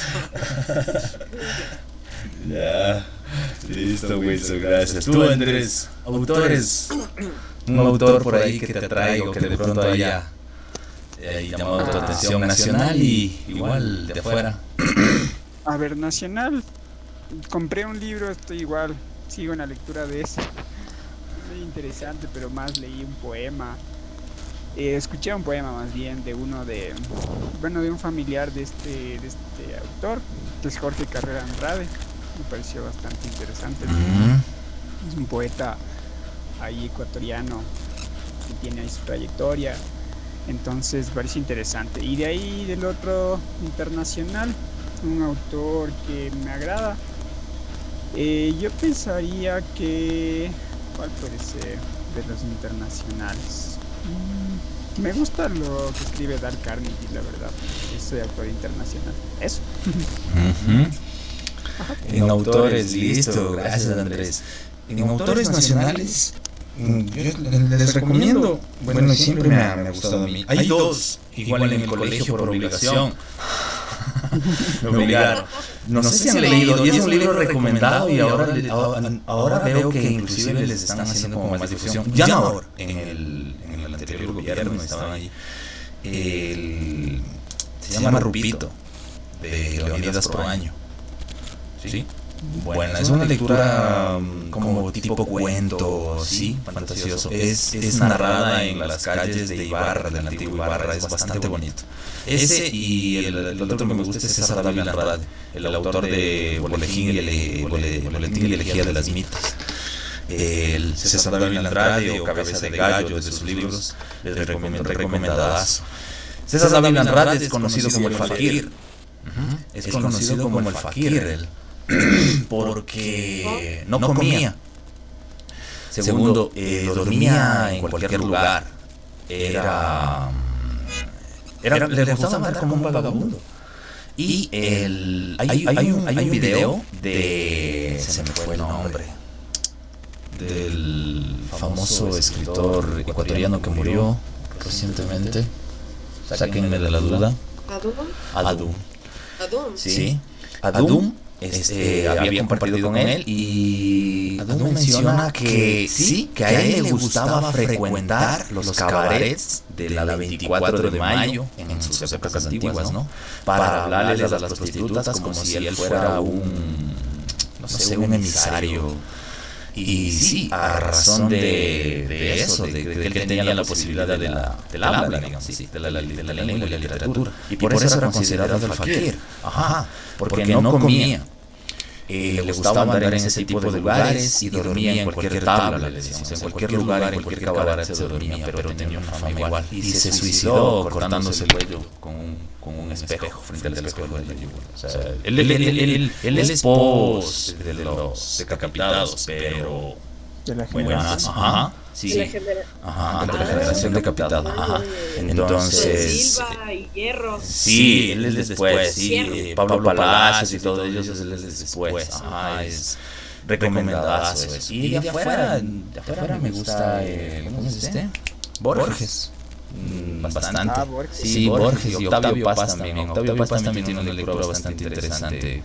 Ya. Listo, Wilson, gracias. Tú, Andrés, autores, un autor por ahí que te atraiga o que de pronto haya llamado tu atención nacional y igual de afuera? A ver, nacional, compré un libro, estoy igual, sigo en la lectura de eso. Muy interesante, pero más leí un poema. Escuché un poema más bien de de un familiar de este autor, que es Jorge Carrera Andrade. Me pareció bastante interesante. Es un poeta ahí ecuatoriano que tiene ahí su trayectoria. Entonces parece interesante. Y de ahí del otro internacional, un autor que me agrada. Yo pensaría que... ¿Cuál puede ser de los internacionales? Me gusta lo que escribe Dale Carnegie, la verdad. Es autor internacional. Eso. En autores, listo, gracias Andrés. En autores nacionales, yo les recomiendo, bueno, siempre me ha gustado a mí. Hay dos, igual en el colegio por obligación. Me obligaron. No sé si han leído, y es un libro recomendado y ahora veo que inclusive les están haciendo como más difusión. Ya no ahora, en el anterior gobierno estaban ahí. Se llama Rupito, de Leonidas Proaño. ¿Sí? Bueno, es una lectura como tipo cuento, sí, fantasioso. Es narrada en las calles de Ibarra, de la antigua Ibarra, es bastante bonito. Ese y el otro que me gusta es César Dávila Andrade, el autor de Boletín y Elegía de las Mitas. El César Dávila Andrade o Cabeza de Gallo, de sus libros, les recomiendo, recomendadazo. César Dávila Andrade es conocido como el Fakir. Es conocido como el Fakir, él. Porque no comía. Segundo, dormía en cualquier lugar. Le gustaba andar como un vagabundo. Y hay un video de... Se me fue el nombre. Del famoso escritor ecuatoriano que murió recientemente. Sáquenme de la duda. Adum. Sí. Adum. Había compartido con él y Adum menciona que sí, que a él le gustaba frecuentar los cabarets de la 24 de mayo en sus épocas antiguas, ¿no? Para hablarles a las prostitutas como si él fuera un emisario. Y sí, a razón de eso, de que él tenía la posibilidad del habla, digamos, sí, de la lengua y la literatura. Y por eso era considerado el fakir. Porque no comía. Le gustaba andar en ese tipo de lugares y dormía en cualquier tabla, le decíamos, en cualquier lugar, en cualquier cabaret se dormía, pero tenía una fama igual. Y se suicidó cortándose el cuello con un espejo frente al espejo de la yugular. O sea, él es pos de los decapitados, pero... De la generación. Sí. De la generación decapitada. Entonces... Silva y Hierro. Sí, él es después. Sí, Pablo Palacios y todos ellos, él es después. Es recomendadazo eso. Y de afuera me gusta... ¿Cómo es este? Borges. Bastante. Sí, Borges y Octavio Paz también. Octavio Paz también tiene una lectura bastante interesante.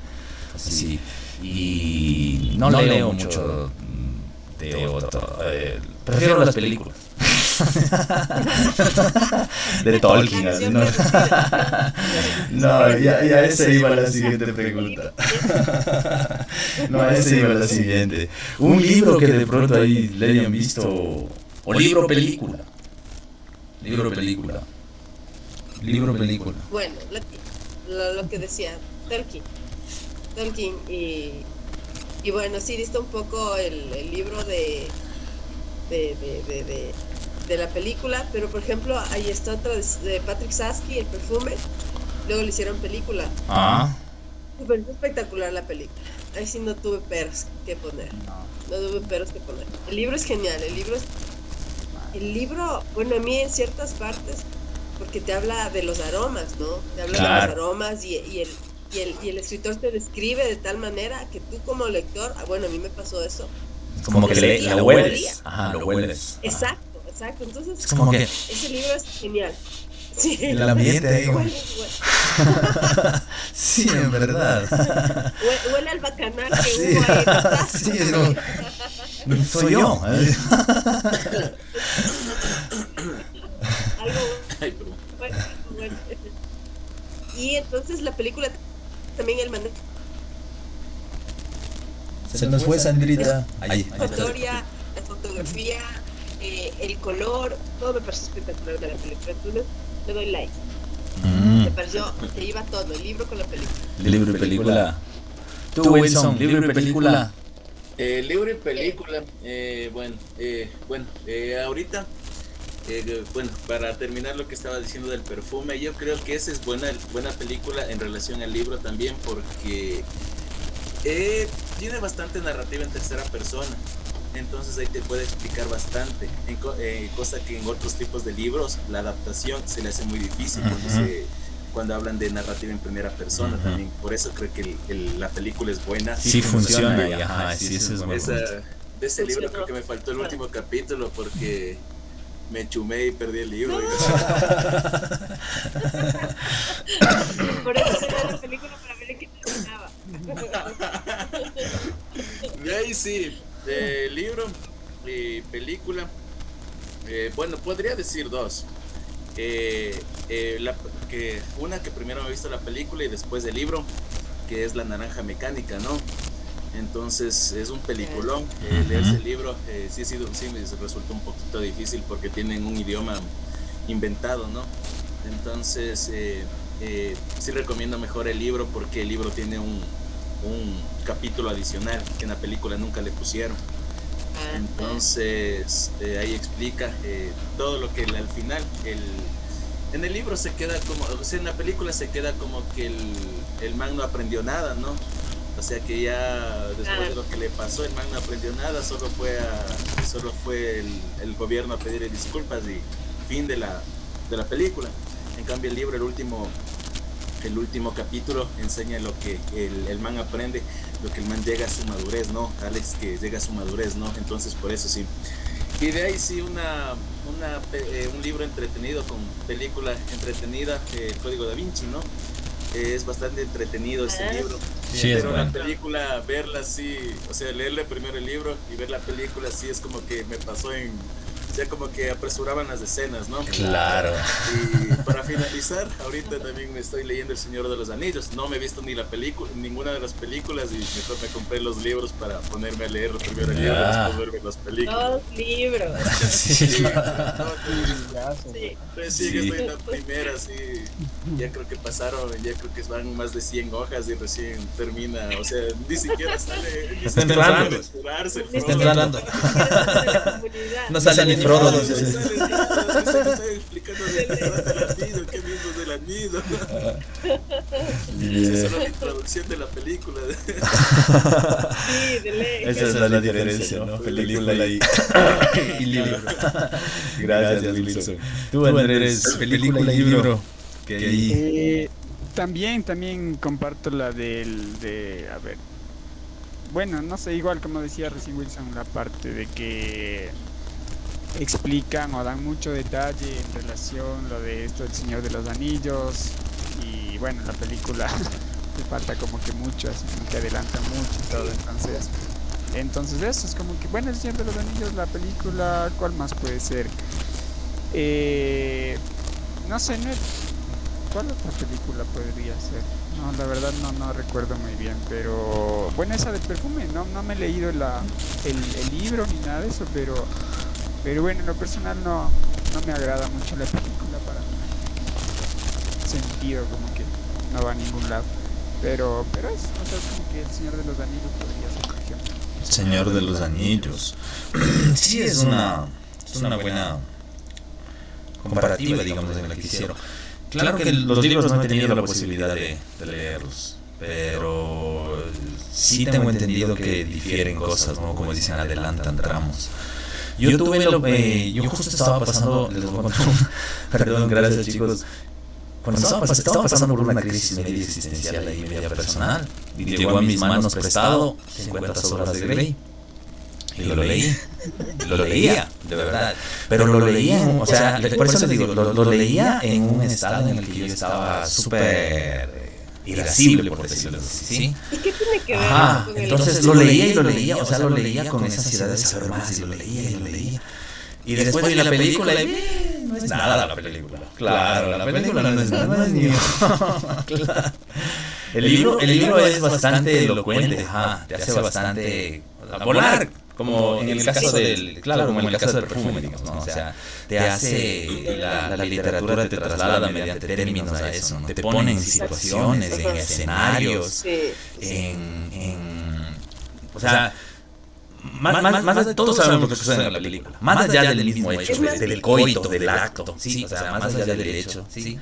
Sí. Y no leo mucho de otro. Prefiero las películas. De Tolkien. No, ya esa iba la siguiente pregunta. Un libro que de pronto ahí le hayan visto. O libro-película. Bueno, lo que decía Tolkien y bueno, sí, dista un poco el libro de la película, pero por ejemplo ahí está otra de Patrick Saski, El perfume, luego le hicieron película. Me pareció espectacular la película, ahí sí no tuve peros que poner. El libro es genial, el libro, bueno, a mí en ciertas partes, porque te habla de los aromas, ¿no? Te habla de los aromas y el escritor te describe de tal manera que tú como lector, bueno, a mí me pasó eso. Como que lo hueles. Lo hueles. Exacto. Entonces, es como que ese libro es genial. Sí. El ambiente ahí. Sí, en verdad. Huele al bacanal que hubo ahí. Sí, soy yo. Algo Ay, perdón. Bueno. Y entonces la película también el man Se nos fue Sandrita. Ahí. la historia, la fotografía, el color, todo me pareció espectacular de la película. Entonces le doy like. Me pareció que iba todo, el libro con la película. Libro y película. Tú, Wilson, libro y película. Libro y película. Ahorita, bueno, para terminar lo que estaba diciendo del perfume, yo creo que esa es buena película en relación al libro también, porque tiene bastante narrativa en tercera persona. Entonces ahí te puede explicar bastante, cosa que en otros tipos de libros la adaptación se le hace muy difícil cuando hablan de narrativa en primera persona también. Por eso creo que la película es buena. Sí funciona. Sí, eso es bueno. De ese libro creo que me faltó el último capítulo porque me chumé y perdí el libro. Por eso se ve la película para ver en qué terminaba. De ahí sí, libro y película. Bueno, podría decir dos. Una que primero me he visto la película y después el libro, que es La Naranja Mecánica, ¿no? Entonces es un peliculón. Leerse el libro sí me resultó un poquito difícil porque tienen un idioma inventado, ¿no? Entonces sí recomiendo mejor el libro porque el libro tiene un capítulo adicional que en la película nunca le pusieron. Entonces ahí explica todo lo que al final en el libro se queda como, o sea, en la película se queda como que el man no aprendió nada, ¿no? O sea que ya después de lo que le pasó, el man no aprendió nada, solo fue el gobierno a pedirle disculpas y fin de la película. En cambio el libro, el último capítulo enseña lo que el man aprende, lo que el man llega a su madurez, ¿no? Alex, que llega a su madurez, ¿no? Entonces por eso sí. Y de ahí sí un libro entretenido con película entretenida, el Código Da Vinci, ¿no? Es bastante entretenido ese libro. Sí, pero es la película, verla así, o sea, leerle primero el libro y ver la película así es como que me pasó o sea, como que apresuraban las escenas, ¿no? Claro. Y para finalizar, ahorita también me estoy leyendo El Señor de los Anillos. No me he visto ninguna de las películas y mejor me compré los libros para ponerme a leer primero el libro y después verme las películas. Dos libros. Sí, que estoy en la primera, sí. Ya creo que van más de 100 hojas y recién termina. O sea, ni siquiera sale. Está entrando. No sale ni Frodo. No estoy explicando de qué trata el anillo, qué miembros del anillo. Es solo la introducción de la película. Sí, de ley. Esa es la diferencia, ¿no? Película y libro. Gracias, Wilson. Tú, Andrés, película y libro. Que ahí. También comparto la a ver. Bueno, no sé, igual como decía recién Wilson, la parte de que explican o dan mucho detalle en relación lo de esto del Señor de los Anillos, y bueno, la película le falta como que mucho, así como que adelanta mucho y todo, entonces eso es como que, bueno, el Señor de los Anillos, la película, ¿cuál más puede ser? No sé, ¿cuál otra película podría ser? No, la verdad no recuerdo muy bien, pero bueno, esa del perfume, no me he leído el libro ni nada de eso, pero bueno, en lo personal no me agrada mucho la película, para mí sentido como que no va a ningún lado, pero es, o sea, como que El Señor de los Anillos podría ser, por ejemplo. Señor de los Anillos. Sí, es una buena comparativa, digamos, en la que hicieron. Claro que los libros no he tenido la posibilidad de leerlos, pero sí tengo entendido que difieren cosas, ¿no? Como dicen, adelantan tramos. Yo justo estaba pasando, les voy a contar perdón, gracias chicos, cuando estaba pasando por una crisis media existencial y media personal, y llegó a mis manos prestado 50 sombras de Grey, y lo leía, de verdad, pero lo leía, o sea, por eso les digo, lo leía en un estado en el que yo estaba súper irascible, por decirlo así, ¿sí? ¿Y qué tiene que ver con entonces lo leía, o sea, lo leía con esa ansiedad de saber más, y lo leía, y después vi la película y no es nada la película. Claro, la película no es nada, no es mío. Claro. El libro es bastante elocuente, te hace bastante volar, como en el caso del, claro, como en el caso del perfume, digamos, ¿no? O sea, te hace, la literatura te traslada mediante términos a eso, ¿no? Te pone en situaciones, en escenarios, o sea, más de todos sabemos lo que sucede en la película, más allá del mismo hecho, del coito, del acto, sí, o sea, más allá del hecho, sí.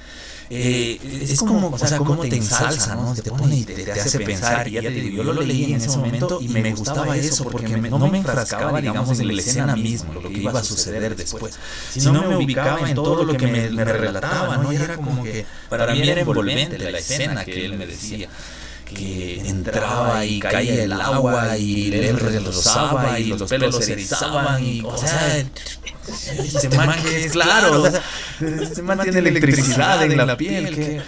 Es como, o sea, cómo te ensalza, ¿no? Te pone y te hace pensar. Y ya te digo, yo lo leí en ese momento y me gustaba eso porque no me enfrascaba, digamos, en la escena misma, lo que iba a suceder después, sino me ubicaba en todo lo que me relataba, ¿no? Y era como que para mí era envolvente la escena que él me decía, que entraba y caía el agua y él rozaba y los pelos se erizaban y, o sea, este man que es claro, o sea, este man tiene electricidad en la piel, que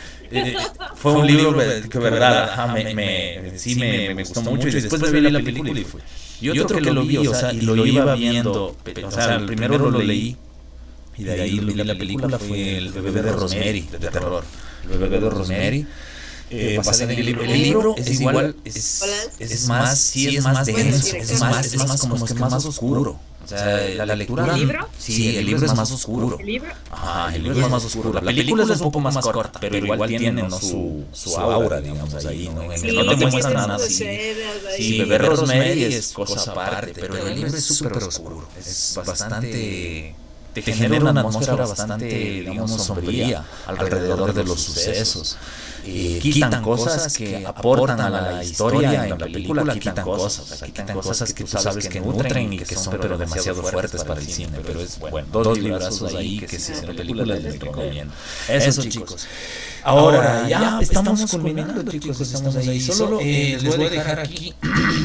fue un libro que verdad me gustó mucho, y después me vi la película y fue. Y otro que lo vi, o sea, y lo iba viendo, o sea, el primero lo leí y de ahí lo vi la película, fue El bebé de Rosemary, de terror, El bebé de Rosemary. Basado en el libro. El libro es igual, es más denso, es más como que más oscuro. O sea, la lectura. ¿El libro? Sí, el libro es más oscuro. ¿El libro? Ajá, el libro es más oscuro. La película es un poco más corta, pero igual tiene, ¿no?, su aura, digamos, ahí, ¿no? En Sí, el no te muestran muestran nada sus así. escenas ahí. Sí, Bebé Rosemary es cosa aparte, pero el libro es súper oscuro. Es bastante. Te genera una atmósfera bastante, digamos, sombría alrededor de los sucesos. Quitan cosas que aportan a la historia en la película, quitan cosas que tú sabes que nutren y que son pero demasiado fuertes para el cine, pero es bueno, dos librazos ahí que si es la película les recomiendo. Eso, chicos. Ahora ya estamos culminando, chicos, estamos ahí. Solo les voy a dejar aquí,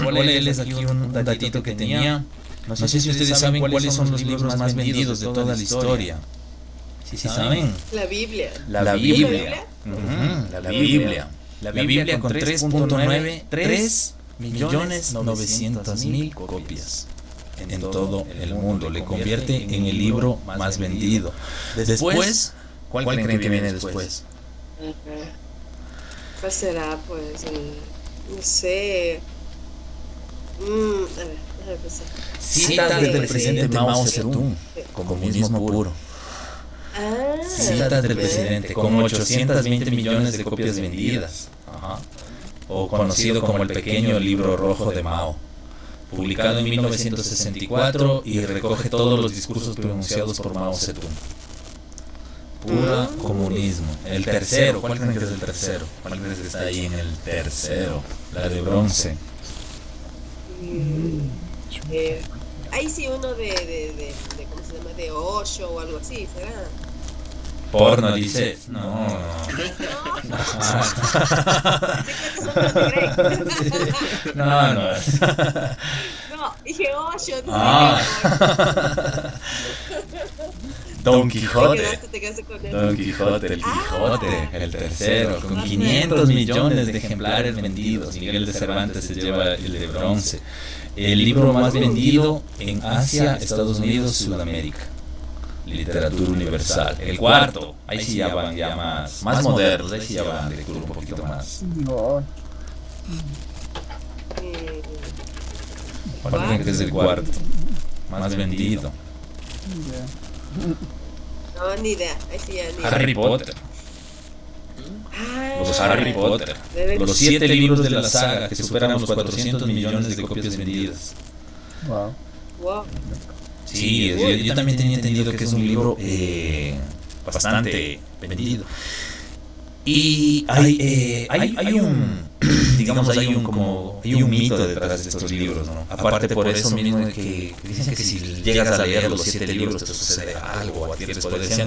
voy a leerles aquí un datito que tenía. No sé si ustedes saben cuáles son los libros más vendidos de toda la historia. ¿Sí saben? La Biblia. La Biblia. La Biblia con 3.900.000 copias en todo el mundo. Le convierte en el libro más vendido. Después, ¿cuál creen que viene después? ¿Cuál será? Pues, no sé. A ver, déjame pensar. Citas del presidente Mao Zedong, Comunismo Puro. Citas del presidente con 820 millones de copias vendidas. O conocido como el pequeño libro rojo de Mao, publicado en 1964 y recoge todos los discursos pronunciados por Mao Zedong. Pura comunismo. El tercero, ¿cuál creen que es el tercero? ¿Cuál creen que está ahí en el tercero? La de bronce. Ahí sí uno de ¿cómo se llama? De Osho o algo así, ¿será? Porno, dice. No. No. No, dije Osho. Don Quijote. Te quedaste con él. Don Quijote, el Quijote, el tercero, con 500 millones de ejemplares vendidos. Miguel de Cervantes se lleva el de bronce. El libro más vendido en Asia, Estados Unidos, Sudamérica. Literatura universal. El cuarto, ahí sí ya van ya más modernos, ahí sí ya van de lectura un poquito más. ¿Cuál creen que es el cuarto? Más vendido. No, ni idea. Ahí sí ya ni Harry Potter. Los Harry Potter. Los 7 libros de la saga que superan los 400 millones de copias vendidas. Wow. Sí, yo también tenía entendido que es un libro bastante vendido. Y hay un, digamos, hay un mito detrás de estos libros, ¿no? Aparte por eso mismo de que dicen que si llegas a leer los 7 libros te sucede algo, adquieres poder. Si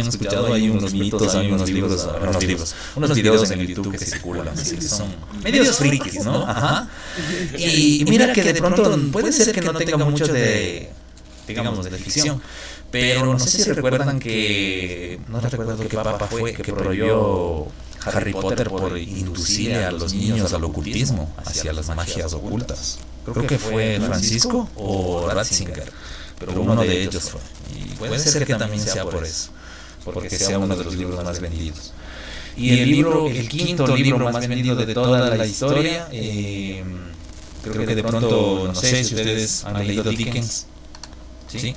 han escuchado, hay unos mitos, hay unos videos en el YouTube que circulan, así que son medios frikis, ¿no? Ajá. Y mira que de pronto puede ser que no tenga mucho de, digamos, de ficción, pero no sé si recuerdan que, no recuerdo qué papa fue que prohibió Harry Potter por inducirle a los niños al ocultismo, hacia las magias ocultas. Creo que fue Francisco o Ratzinger, pero uno de ellos fue. Y puede ser que también sea por eso, porque sea uno de los libros más vendidos. Y el quinto libro más vendido de toda la historia, creo que de pronto, no sé si ustedes han leído Dickens, ¿sí?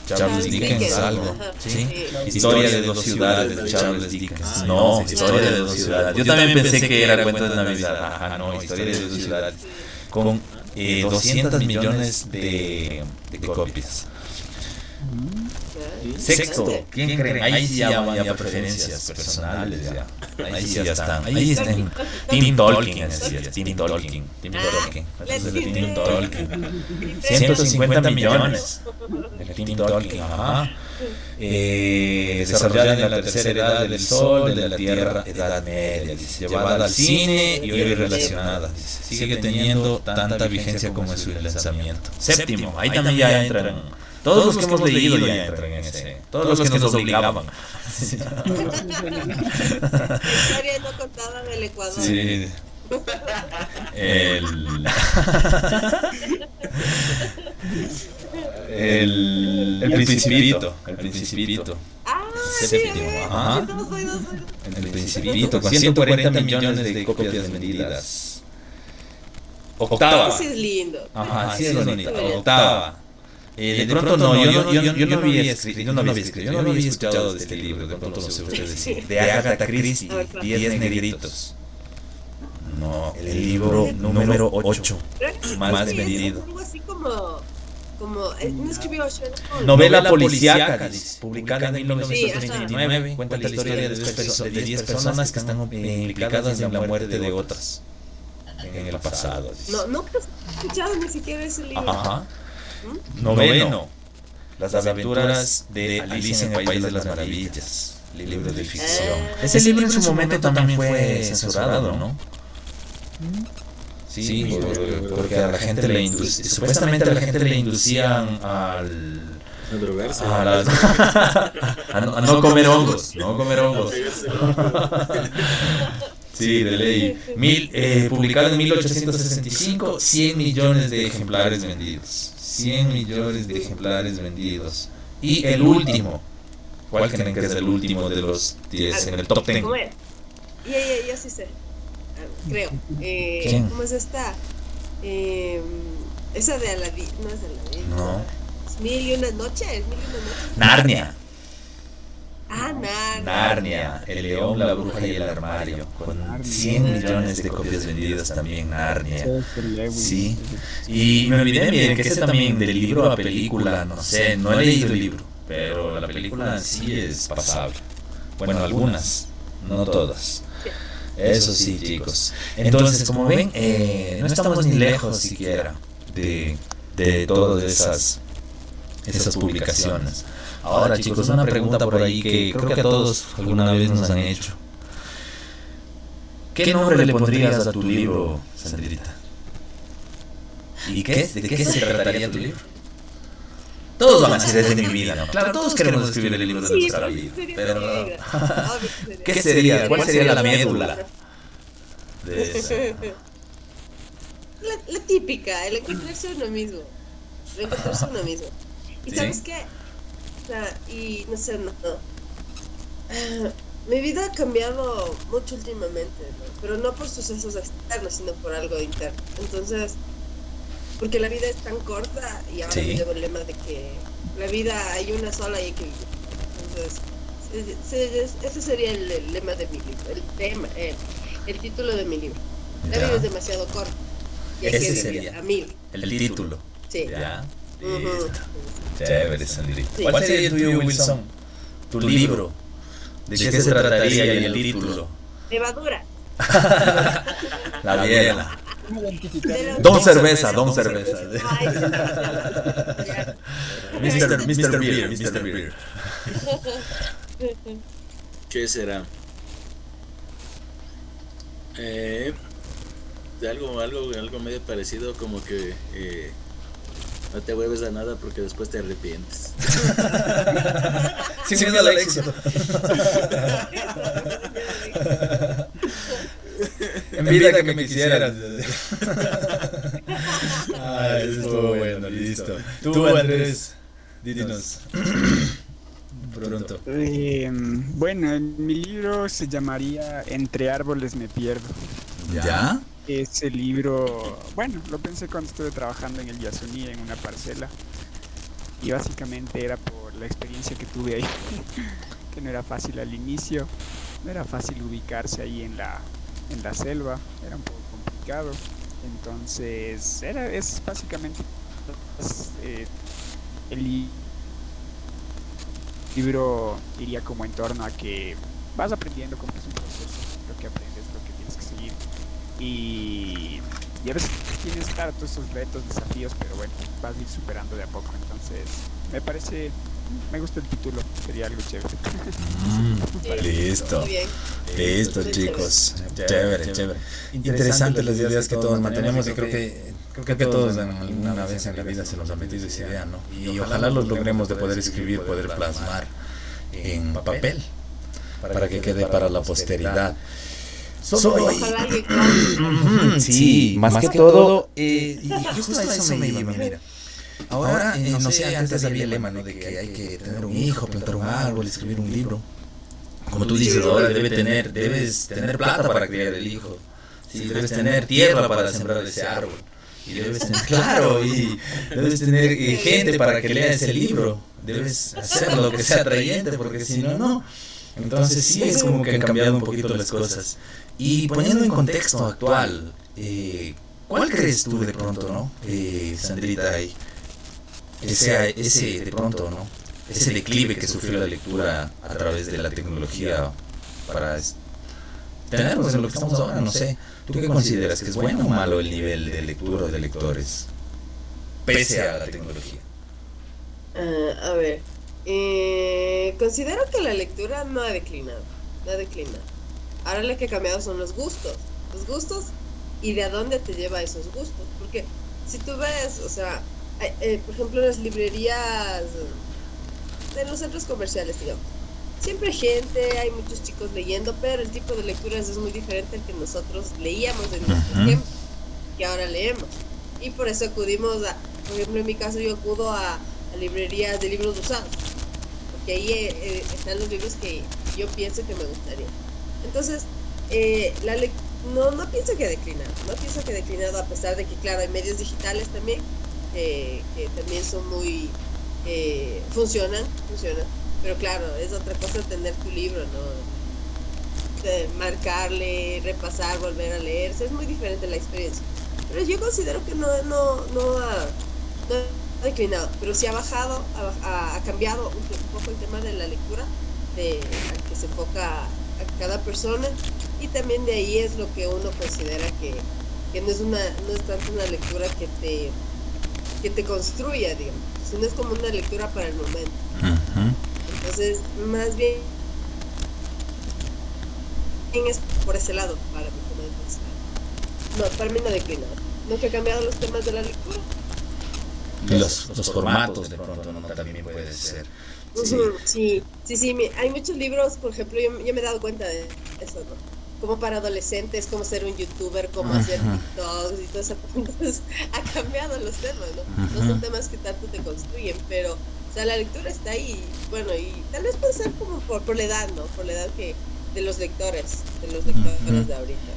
Charles Dickens, algo, ¿sí? Historia de dos ciudades de Charles Dickens. No, Historia de dos ciudades. Yo también pensé que era cuento de Navidad. Ajá, no, Historia de dos ciudades. Con 200 millones de copias. Sexto, ¿quién creen? Ahí sí ya van ya preferencias personales, ya. Ahí sí ya están. Ahí están. Tim Tolkien, Tim Tolkien. Tim Tolkien. 150 millones. De Tim Tolkien, ajá. Desarrollada en la tercera edad del Sol, de la Tierra, Edad Media, dice, llevada al cine y hoy relacionada. Dice, sigue teniendo tanta vigencia como en su lanzamiento. Séptimo, ahí también ya entran. Todos los que hemos leído ya entran en ese. Todos los que nos obligaban. Historia no contada del Ecuador. Sí. El Principito. El Principito. Ah, Séptimo, sí, ajá. El Principito, con 140 millones de copias vendidas. Octava. Ese es lindo. Ajá, sí es bonito. Octava. De pronto no, yo no había escuchado de este libro, de pronto no sé ustedes sí. De Agatha Christie, 10 negritos. No, el libro número 8 más vendido. Algo así como no escribió Sherlock Holmes. Novela policíaca, publicada en 1929, cuenta la historia de 10 personas que están implicadas en la muerte de otras en el pasado. No he escuchado ni siquiera ese libro. Ajá. Noveno, las aventuras de Alicia en el País de las Maravillas, libro de ficción. Ese libro en su momento también fue censurado, ¿no? Sí, porque a la gente le inducían, supuestamente a la gente le inducían a drogarse, a no comer hongos, Sí, de ley. Publicado en 1865, 100 millones de ejemplares vendidos. 100 millones de ejemplares vendidos. Y el último, ¿cuál creen que es el último de los 10 en el top 10? ¿Cómo es? Ya sí sé. Creo. ¿Quién? ¿Cómo es esta? Esa de Aladdin. No es Aladdin. No. Es Mil y una noches. Narnia. Ah, Narnia, el león, la bruja y el armario, con 100 millones de copias vendidas también, Narnia. Sí, y me olvidé bien que ese también del libro a película, no sé, no he leído el libro, pero la película en sí es pasable. Bueno, algunas, no todas. Eso sí, chicos. Entonces, como ven, no estamos ni lejos siquiera de todas esas publicaciones. Ahora, chicos, una pregunta por ahí que creo que a todos alguna vez nos han hecho. ¿Qué nombre le pondrías a tu libro, Sandrita? ¿Y de qué se trataría tu libro? Todos van a decir desde mi vida, ¿no? Claro, todos queremos escribir el libro de nuestra vida. Pero, ¿qué sería? ¿Cuál sería la médula de eso? La típica, el encontrarse uno mismo. ¿Y sabes qué? O sea, y no sé, mi vida ha cambiado mucho últimamente, ¿no? Pero no por sucesos externos, sino por algo interno. Entonces, porque la vida es tan corta y ahora me llevo el lema de que la vida hay una sola y hay que vivir. Entonces, ese sería el lema de mi libro, el título de mi libro. La vida es demasiado corta y hay que vivir a mil. El título. Sí. Ya. Listo. Chévere, Sandrita. Sí. ¿Cuál sería el tuyo, Wilson? Tu libro. ¿De qué se trataría el título? Levadura. La biela. Don Cerveza. Mr. Beer. ¿Qué será? Algo medio parecido, como que no te vuelves a nada porque después te arrepientes. Sin miedo al éxito. En vida que me quisieras. Ay, estuvo bueno, listo. Tú, Andrés. Dinos. Pronto. Bueno, mi libro se llamaría Entre árboles me pierdo. ¿Ya? Ese libro, bueno, lo pensé cuando estuve trabajando en el Yasuní, en una parcela. Y básicamente era por la experiencia que tuve ahí, que no era fácil al inicio, no era fácil ubicarse ahí en la selva, era un poco complicado. Entonces, es básicamente el libro iría como en torno a que vas aprendiendo, como que es un proceso, lo que aprendes, lo que tienes que seguir. Y a veces tienes, claro, todos esos retos, desafíos, pero bueno, vas a ir superando de a poco. Entonces, me gusta el título, sería algo chévere. Listo. Muy bien. Listo, Muy chicos. Chévere. Interesantes las ideas que todos mantenemos y creo que todos alguna vez en la vida se nos ha metido esa idea, ¿no? Y ojalá los logremos de poder escribir, poder plasmar en papel para que quede para la posteridad. Ojalá alguien Sí, más que todo, y justo a eso me iba, mira. Ahora, no sé, antes había el lema, ¿no? De que hay que tener un hijo, plantar un árbol, escribir un libro. Como tú dices, ahora debes tener plata para criar el hijo. Sí, debes tener tierra para sembrar ese árbol. Y debes tener, claro, y debes tener gente para que lea ese libro. Debes hacerlo que sea atrayente, porque si no, no. Entonces sí es como que han cambiado un poquito las cosas. Y poniendo en contexto actual, ¿cuál crees tú de pronto, no? Sandrita, ese de pronto, ¿no? Ese declive que sufrió la lectura a través de la tecnología para tenernos en lo que estamos ahora, no sé. ¿Tú qué consideras? ¿Que es bueno o malo el nivel de lectura o de lectores pese a la tecnología? A ver, considero que la lectura no ha declinado, Ahora lo que ha cambiado son los gustos y de a dónde te lleva esos gustos. Porque si tú ves, o sea, por ejemplo, en las librerías, en los centros comerciales, digamos, siempre hay gente, hay muchos chicos leyendo, pero el tipo de lecturas es muy diferente al que nosotros leíamos en nuestros tiempos, que ahora leemos. Y por eso acudimos por ejemplo, en mi caso yo acudo a librerías de libros usados, porque ahí están los libros que yo pienso que me gustaría. Entonces, no pienso que ha declinado, a pesar de que, claro, hay medios digitales también, que también son muy, funcionan, pero claro, es otra cosa tener tu libro, ¿no? De marcarle, repasar, volver a leerse, es muy diferente la experiencia. Pero yo considero que no ha declinado, pero sí ha bajado, ha cambiado un poco el tema de la lectura, a que se enfoca a cada persona, y también de ahí es lo que uno considera que no es tanto una lectura que te construya, digamos, sino es como una lectura para el momento. Entonces, más bien es por ese lado para mí. No, para mí no ha declinado. No que ha cambiado los temas de la lectura. Los formatos de pronto, ¿no? También puede ser. Sí. Hay muchos libros, por ejemplo, yo me he dado cuenta de eso, ¿no? Como para adolescentes, cómo ser un youtuber, cómo hacer TikToks y todo eso. Entonces, ha cambiado los temas, ¿no? No son temas que tanto te construyen, pero, o sea, la lectura está ahí, bueno, y tal vez puede ser como por la edad, ¿no? Por la edad de los lectores de ahorita.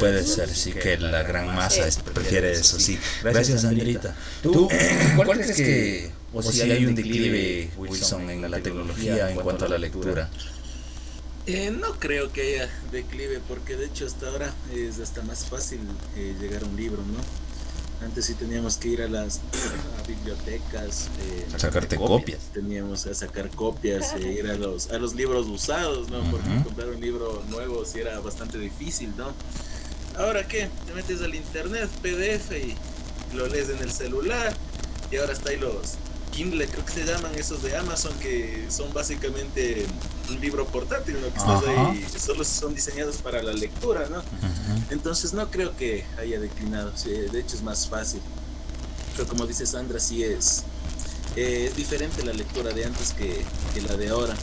Puede ser, sí, que la gran masa prefiere eso, sí. Gracias, Sandrita. ¿Tú cuál crees que, o si hay un declive, Wilson, en la tecnología en cuanto a la lectura? No creo que haya declive, porque de hecho hasta ahora es hasta más fácil llegar a un libro, ¿no? Antes sí teníamos que ir a bibliotecas, a sacarte copias. Teníamos que sacar copias, ir a los libros usados, ¿no? Porque comprar un libro nuevo sí era bastante difícil, ¿no? Ahora ¿qué? Te metes al internet, PDF, y lo lees en el celular, y ahora está ahí los Kindle, creo que se llaman esos de Amazon, que son básicamente un libro portátil, ¿no? Que estás ahí, solo son diseñados para la lectura, ¿no? Entonces no creo que haya declinado, sí, de hecho es más fácil. Pero como dice Sandra, sí es diferente la lectura de antes que la de ahora.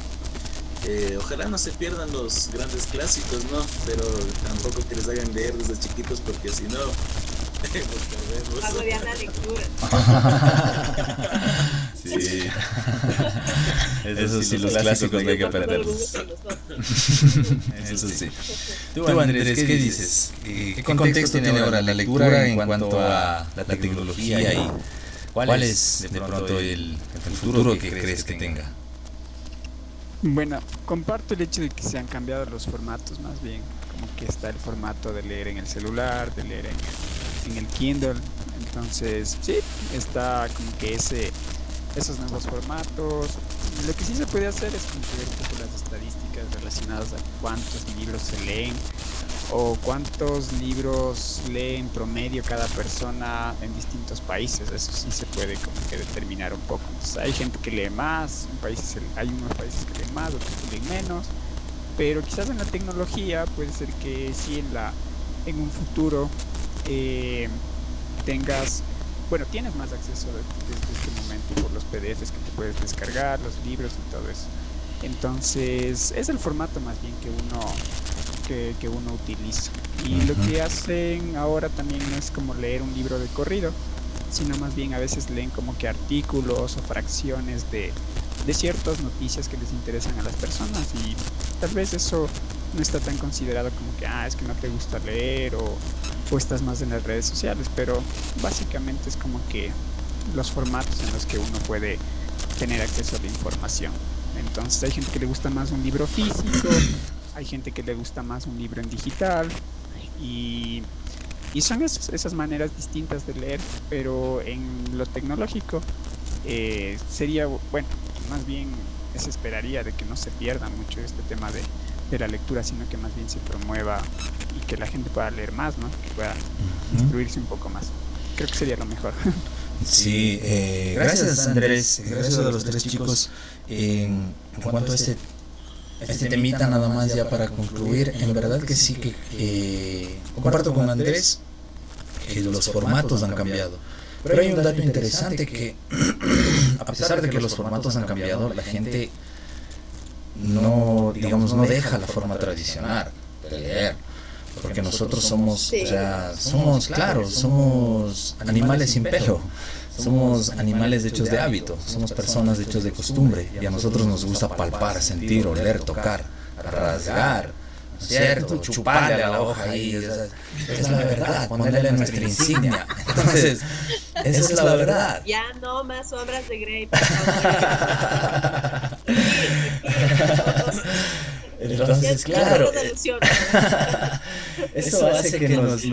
Ojalá no se pierdan los grandes clásicos, ¿no? Pero tampoco que les hagan leer desde chiquitos, porque si no nos perdemos. Odiar la lectura. Sí. Eso sí, los clásicos no hay que perderlos. Eso sí. Tú, Andrés, ¿qué dices? ¿Qué contexto tiene ahora la lectura en cuanto a la tecnología y cuál es de pronto el futuro que crees que tenga? Bueno, comparto el hecho de que se han cambiado los formatos, más bien, como que está el formato de leer en el celular, de leer en el Kindle, entonces sí, está como que esos nuevos formatos. Lo que sí se puede hacer es como que ver un poco las estadísticas relacionadas a cuántos libros se leen o cuántos libros lee en promedio cada persona en distintos países. Eso sí se puede como que determinar un poco. Entonces, hay gente que lee más, hay unos países que leen más, otros que leen menos, pero quizás en la tecnología puede ser que sí en un futuro tienes más acceso desde este momento por los PDFs que te puedes descargar, los libros y todo eso. Entonces es el formato más bien que uno utiliza. Y lo que hacen ahora también no es como leer un libro de corrido, sino más bien a veces leen como que artículos o fracciones de ciertas noticias que les interesan a las personas, y tal vez eso no está tan considerado como que es que no te gusta leer o estás más en las redes sociales, pero básicamente es como que los formatos en los que uno puede tener acceso a la información. Entonces hay gente que le gusta más un libro físico, hay gente que le gusta más un libro en digital, y son esas maneras distintas de leer, pero en lo tecnológico sería, bueno, más bien se esperaría de que no se pierda mucho este tema de la lectura, sino que más bien se promueva y que la gente pueda leer más, ¿no? Que pueda instruirse un poco más. Creo que sería lo mejor. Sí, gracias Andrés, gracias a los tres chicos. En cuanto a este temita, nada más ya para concluir, en verdad que sí que comparto con Andrés que los formatos han cambiado. Pero hay un dato interesante que a pesar de que los formatos han cambiado, la gente no deja la forma tradicional de leer, porque nosotros somos animales sin pelo, somos animales hechos de hábito, somos personas hechos de costumbre, y a nosotros nos gusta palpar, sentir, oler, tocar, rasgar, ¿no es cierto? Chuparle a la hoja ahí, esa es la verdad, ponerle nuestra insignia. Entonces, esa es la verdad. Ya no más sombras de Grey, por favor. Entonces, claro, eso hace que nos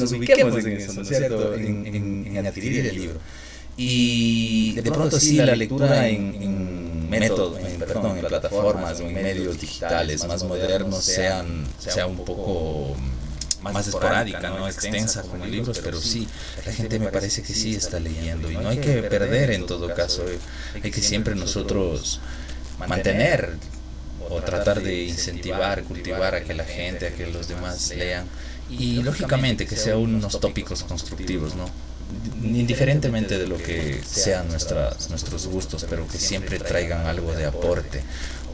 ubiquemos en eso, ¿no es cierto? En adquirir el libro. Y de pronto sí, la lectura en plataformas o en medios digitales más modernos sea un poco más esporádica, no extensa como libros, pero sí, la gente me parece que sí está leyendo, y no hay que perder en todo caso, hay que siempre nosotros mantener o tratar de incentivar, cultivar a que la gente, a que los demás lean, y lógicamente que sean unos tópicos constructivos, ¿no? Indiferentemente de lo que sean nuestros gustos, pero que siempre traigan algo de aporte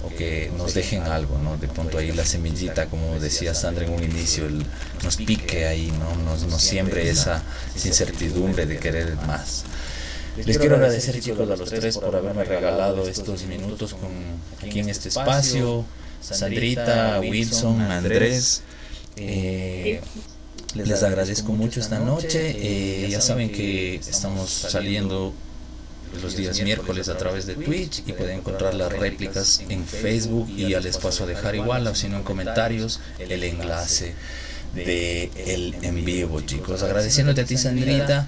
o que nos dejen algo, ¿no? De pronto ahí la semillita, como decía Sandra en un inicio, nos pique ahí, ¿no? Nos siembre esa incertidumbre de querer más. Les quiero agradecer, chicos, a los tres por haberme regalado estos minutos aquí en este espacio. Sandrita, Wilson, Andrés, les agradezco mucho esta noche. Ya saben que estamos saliendo los días miércoles a través de Twitch, y pueden encontrar las réplicas en Facebook, y ya les paso a dejar igual, o si no en comentarios, el enlace de el en vivo, chicos. Agradeciéndote a ti, Sandrita.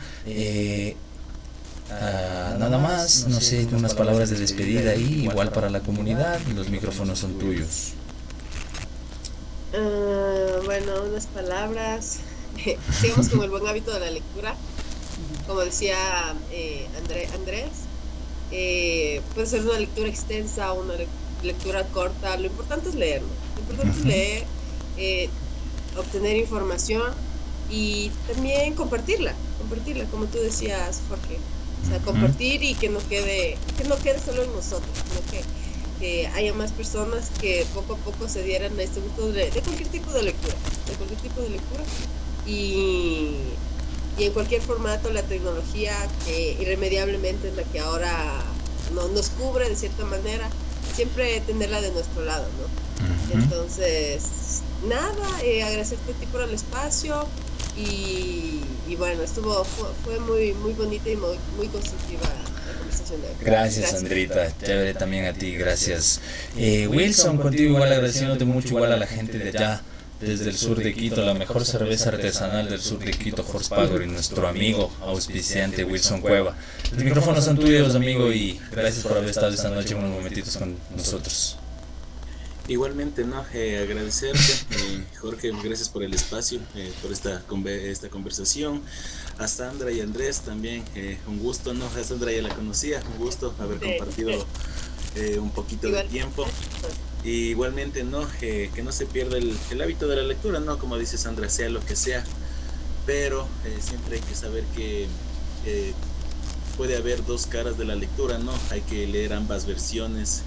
Nada más, no sé, unas palabras de despedida ahí, igual para la comunidad, los micrófonos son tuyos. Bueno, unas palabras. Sigamos con el buen hábito de la lectura. Como decía Andrés, puede ser una lectura extensa o una lectura corta. Lo importante es leer, ¿no? Lo importante es leer, obtener información y también compartirla, como tú decías, Jorge. O sea, compartir, y que no quede solo en nosotros, sino que haya más personas que poco a poco se dieran a este gusto de cualquier tipo de lectura, y y en cualquier formato la tecnología que irremediablemente es la que ahora nos cubre de cierta manera, siempre tenerla de nuestro lado, ¿no? Entonces, nada, agradecerte a ti por el espacio y bueno, fue muy, muy bonita y muy constructiva la conversación de hoy. Gracias, Sandrita, chévere también a ti, gracias. Wilson, contigo igual agradeciéndote mucho, igual a la gente de allá, desde el sur de Quito, la mejor cerveza artesanal del sur de Quito, Horsepower, y nuestro amigo auspiciante Wilson Cueva. Los micrófonos son tuyos, amigo, y gracias por haber estado esta noche unos momentitos con nosotros. Igualmente, ¿no? Agradecerte, Jorge, gracias por el espacio, por esta conversación. A Sandra y Andrés también, un gusto, ¿no? A Sandra ya la conocía, un gusto haber compartido un poquito de tiempo. Y igualmente, ¿no? Que no se pierda el hábito de la lectura, ¿no? Como dice Sandra, sea lo que sea, pero siempre hay que saber que puede haber dos caras de la lectura, ¿no? Hay que leer ambas versiones,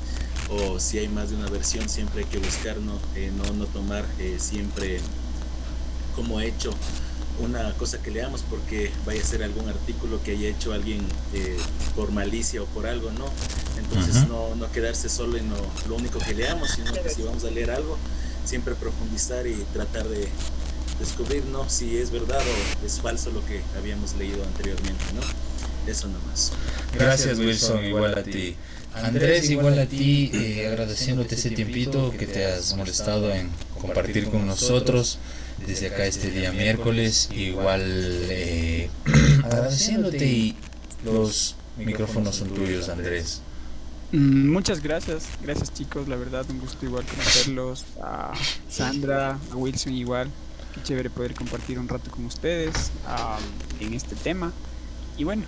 o si hay más de una versión, siempre hay que buscar, no tomar siempre como hecho una cosa que leamos porque vaya a ser algún artículo que haya hecho alguien por malicia o por algo, ¿no? Entonces no quedarse solo en lo único que leamos, sino que si vamos a leer algo, siempre profundizar y tratar de descubrir, ¿no? Si es verdad o es falso lo que habíamos leído anteriormente, ¿no? Eso nomás. Gracias, Wilson, igual a ti. Andrés, igual a ti, agradeciéndote ese tiempito que te has molestado en compartir con nosotros desde acá este día miércoles, igual agradeciéndote, y los micrófonos son tuyos, Andrés. Muchas gracias chicos, la verdad un gusto igual conocerlos, a Sandra, a Wilson igual, qué chévere poder compartir un rato con ustedes en este tema, y bueno,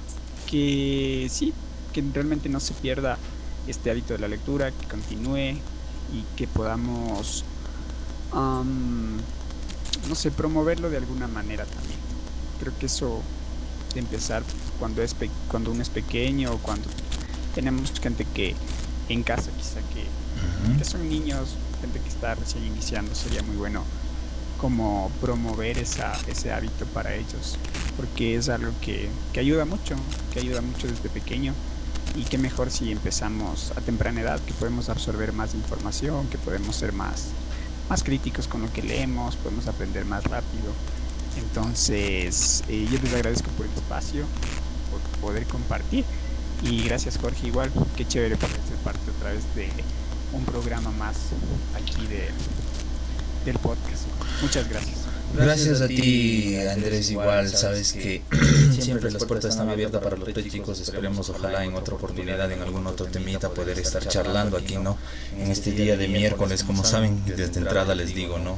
que sí, que realmente no se pierda este hábito de la lectura, que continúe y que podamos no sé, promoverlo de alguna manera también. Creo que eso de empezar cuando uno es pequeño, o cuando tenemos gente que en casa quizá que son niños, gente que está recién iniciando, sería muy bueno como promover ese hábito para ellos, porque es algo que ayuda mucho desde pequeño. Y qué mejor si empezamos a temprana edad, que podemos absorber más información, que podemos ser más críticos con lo que leemos, podemos aprender más rápido. Entonces, yo les agradezco por el espacio, por poder compartir. Y gracias, Jorge, igual, qué chévere poder ser parte otra vez de un programa más aquí del podcast. Muchas gracias. Gracias a ti, Andrés, igual, sabes que siempre las puertas están abiertas para los tres chicos. Esperemos, ojalá en otra oportunidad, en algún otro temita, poder estar charlando aquí, ¿no? En este día de miércoles, como saben, desde entrada les digo, ¿no?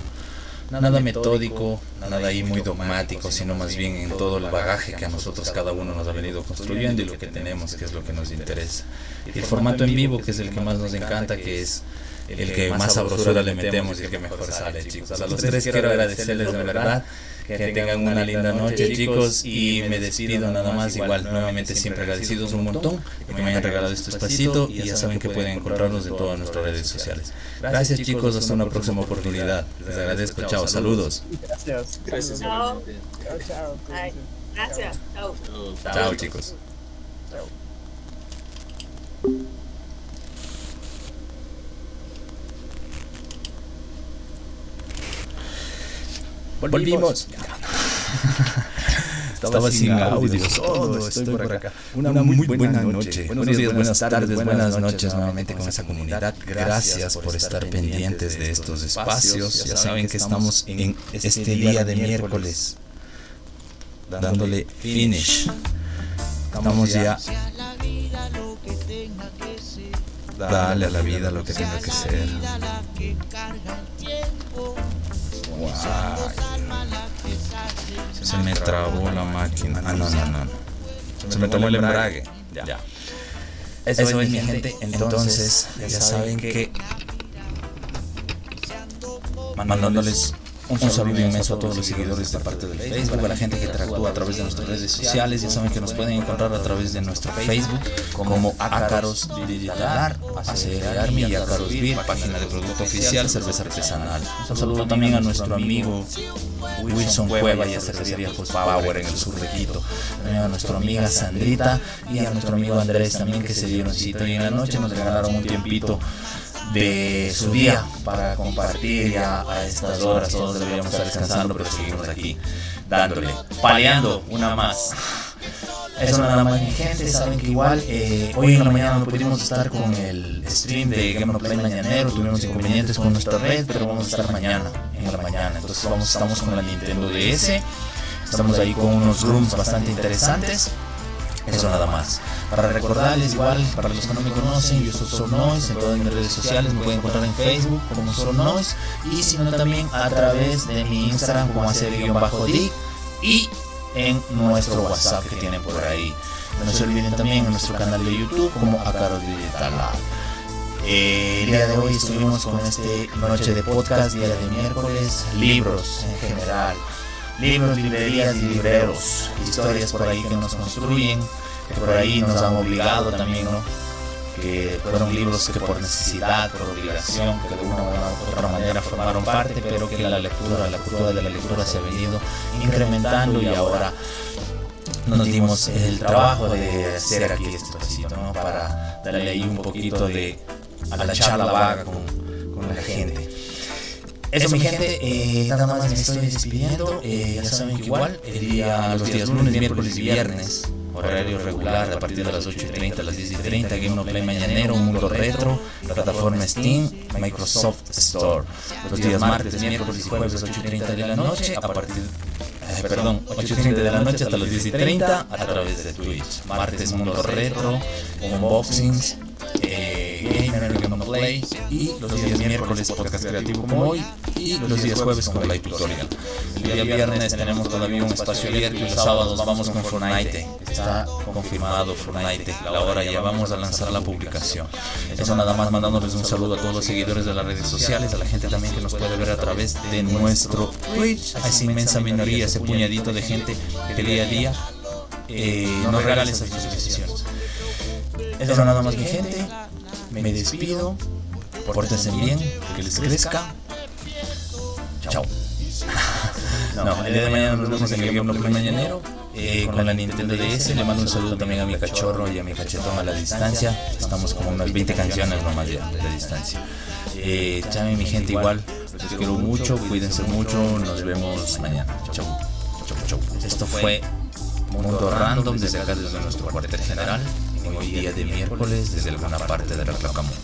Nada metódico, nada ahí muy dogmático, sino más bien en todo el bagaje que a nosotros cada uno nos ha venido construyendo y lo que tenemos, que es lo que nos interesa. Y el formato en vivo, que es el que más nos encanta, que es el que más sabrosura le metemos y el que mejor sale, chicos. A los tres quiero agradecerles de verdad, que tengan una linda noche, chicos, y me despido nada más, igual, nuevamente siempre agradecidos un montón de que me hayan regalado este espacito, y ya saben que pueden encontrarnos en todas nuestras redes sociales. Gracias, chicos, hasta una próxima oportunidad. Les agradezco, chao, saludos. Gracias. Chao. Gracias. Chao. Chao, chicos. Volvimos. Estaba sin audio, todo estoy por acá. Una muy buena noche. Buenos días, buenas tardes, buenas noches nuevamente con esa comunidad. Gracias por estar pendientes de estos espacios. Ya saben que estamos en este día de miércoles dándole finish. Estamos ya. Dale a la vida lo que tenga que ser. Wow. Se me trabó la máquina. No. Se me tomó el embrague. Ya. Eso es, mi gente. Entonces, ya saben que mandándoles Un saludo inmenso a todos los seguidores de parte del Facebook, a la gente que interactúa a través de nuestras redes sociales. Ya saben que nos pueden encontrar a través de nuestro Facebook como Ácaros Digital, ACR Army y Ácaros Beer, página de producto oficial, cerveza artesanal. Un saludo también a nuestro amigo Wilson Cueva y a Cervecería Power en el sur de Quito. También a nuestra amiga Sandrita y a nuestro amigo Andrés también, que se dieron cita y en la noche nos regalaron un tiempito de su día para compartir ya a estas horas. Todos deberíamos estar descansando, pero seguimos aquí dándole, paleando una más. Eso nada más, mi gente. Saben que igual hoy en la mañana no pudimos estar con el stream de Game Play mañanero, tuvimos inconvenientes con nuestra red, pero vamos a estar mañana en la mañana. Entonces estamos con la Nintendo DS, estamos ahí con unos rooms bastante interesantes. Eso nada más. Para recordarles igual, para los que no me conocen, yo soy Soul Noise, en todas mis redes sociales me pueden encontrar en Facebook como Soul Noise, y si no también a través de mi Instagram como @dick y en nuestro WhatsApp que tienen por ahí. No se olviden también en nuestro canal de YouTube como Ácaros Digital. El día de hoy estuvimos con este noche de podcast, día de miércoles, libros en general. Libros, librerías y libreros, historias por ahí que nos construyen, que por ahí nos han obligado también, ¿no? Que fueron libros que por necesidad, por obligación, que de una u otra manera formaron parte, pero que la cultura de la lectura se ha venido incrementando y ahora nos dimos el trabajo de hacer aquí este espacito, ¿no? Para darle ahí un poquito a la charla vaga con la gente. Eso, mi gente, nada más me estoy despidiendo. Ya saben que igual los días lunes, miércoles y viernes, horario regular a partir de las 8:30 a las 10:30, Game No Play mañanero, Mundo Retro, plataforma Steam, Microsoft Store. Los días martes, miércoles y jueves 8:30 de la noche, 8:30 de la noche hasta las 10:30 a través de Twitch. Martes, Mundo Retro, unboxings, Gamer Game No Play, y los días miércoles podcast creativo como hoy, y los días jueves con Live Tutorial. El día viernes tenemos todavía un espacio abierto y los sábados vamos con Fortnite. Está confirmado Fortnite, la hora ya vamos a lanzar la publicación. Eso nada más, mandándoles un saludo a todos los seguidores de las redes sociales, a la gente también que nos puede ver a través de nuestro Twitch, a esa inmensa minoría, ese puñadito de gente que día a día nos regala esas visualizaciones. Eso nada más, mi gente. Me despido, pórtense bien, que les crezca. Chao. No, el día de mañana nos vemos en el Game No Play mañanero con la Nintendo DS. Le mando un saludo también a mi cachorro y a mi cachetón a la distancia. Estamos como unas 20 canciones nomás de distancia. Chame, mi gente, igual, los quiero mucho, cuídense mucho, nos vemos mañana. Chau. Esto fue Mundo Random desde acá, desde nuestro cuartel general, en hoy día de miércoles, desde alguna parte de la Placa Mundo.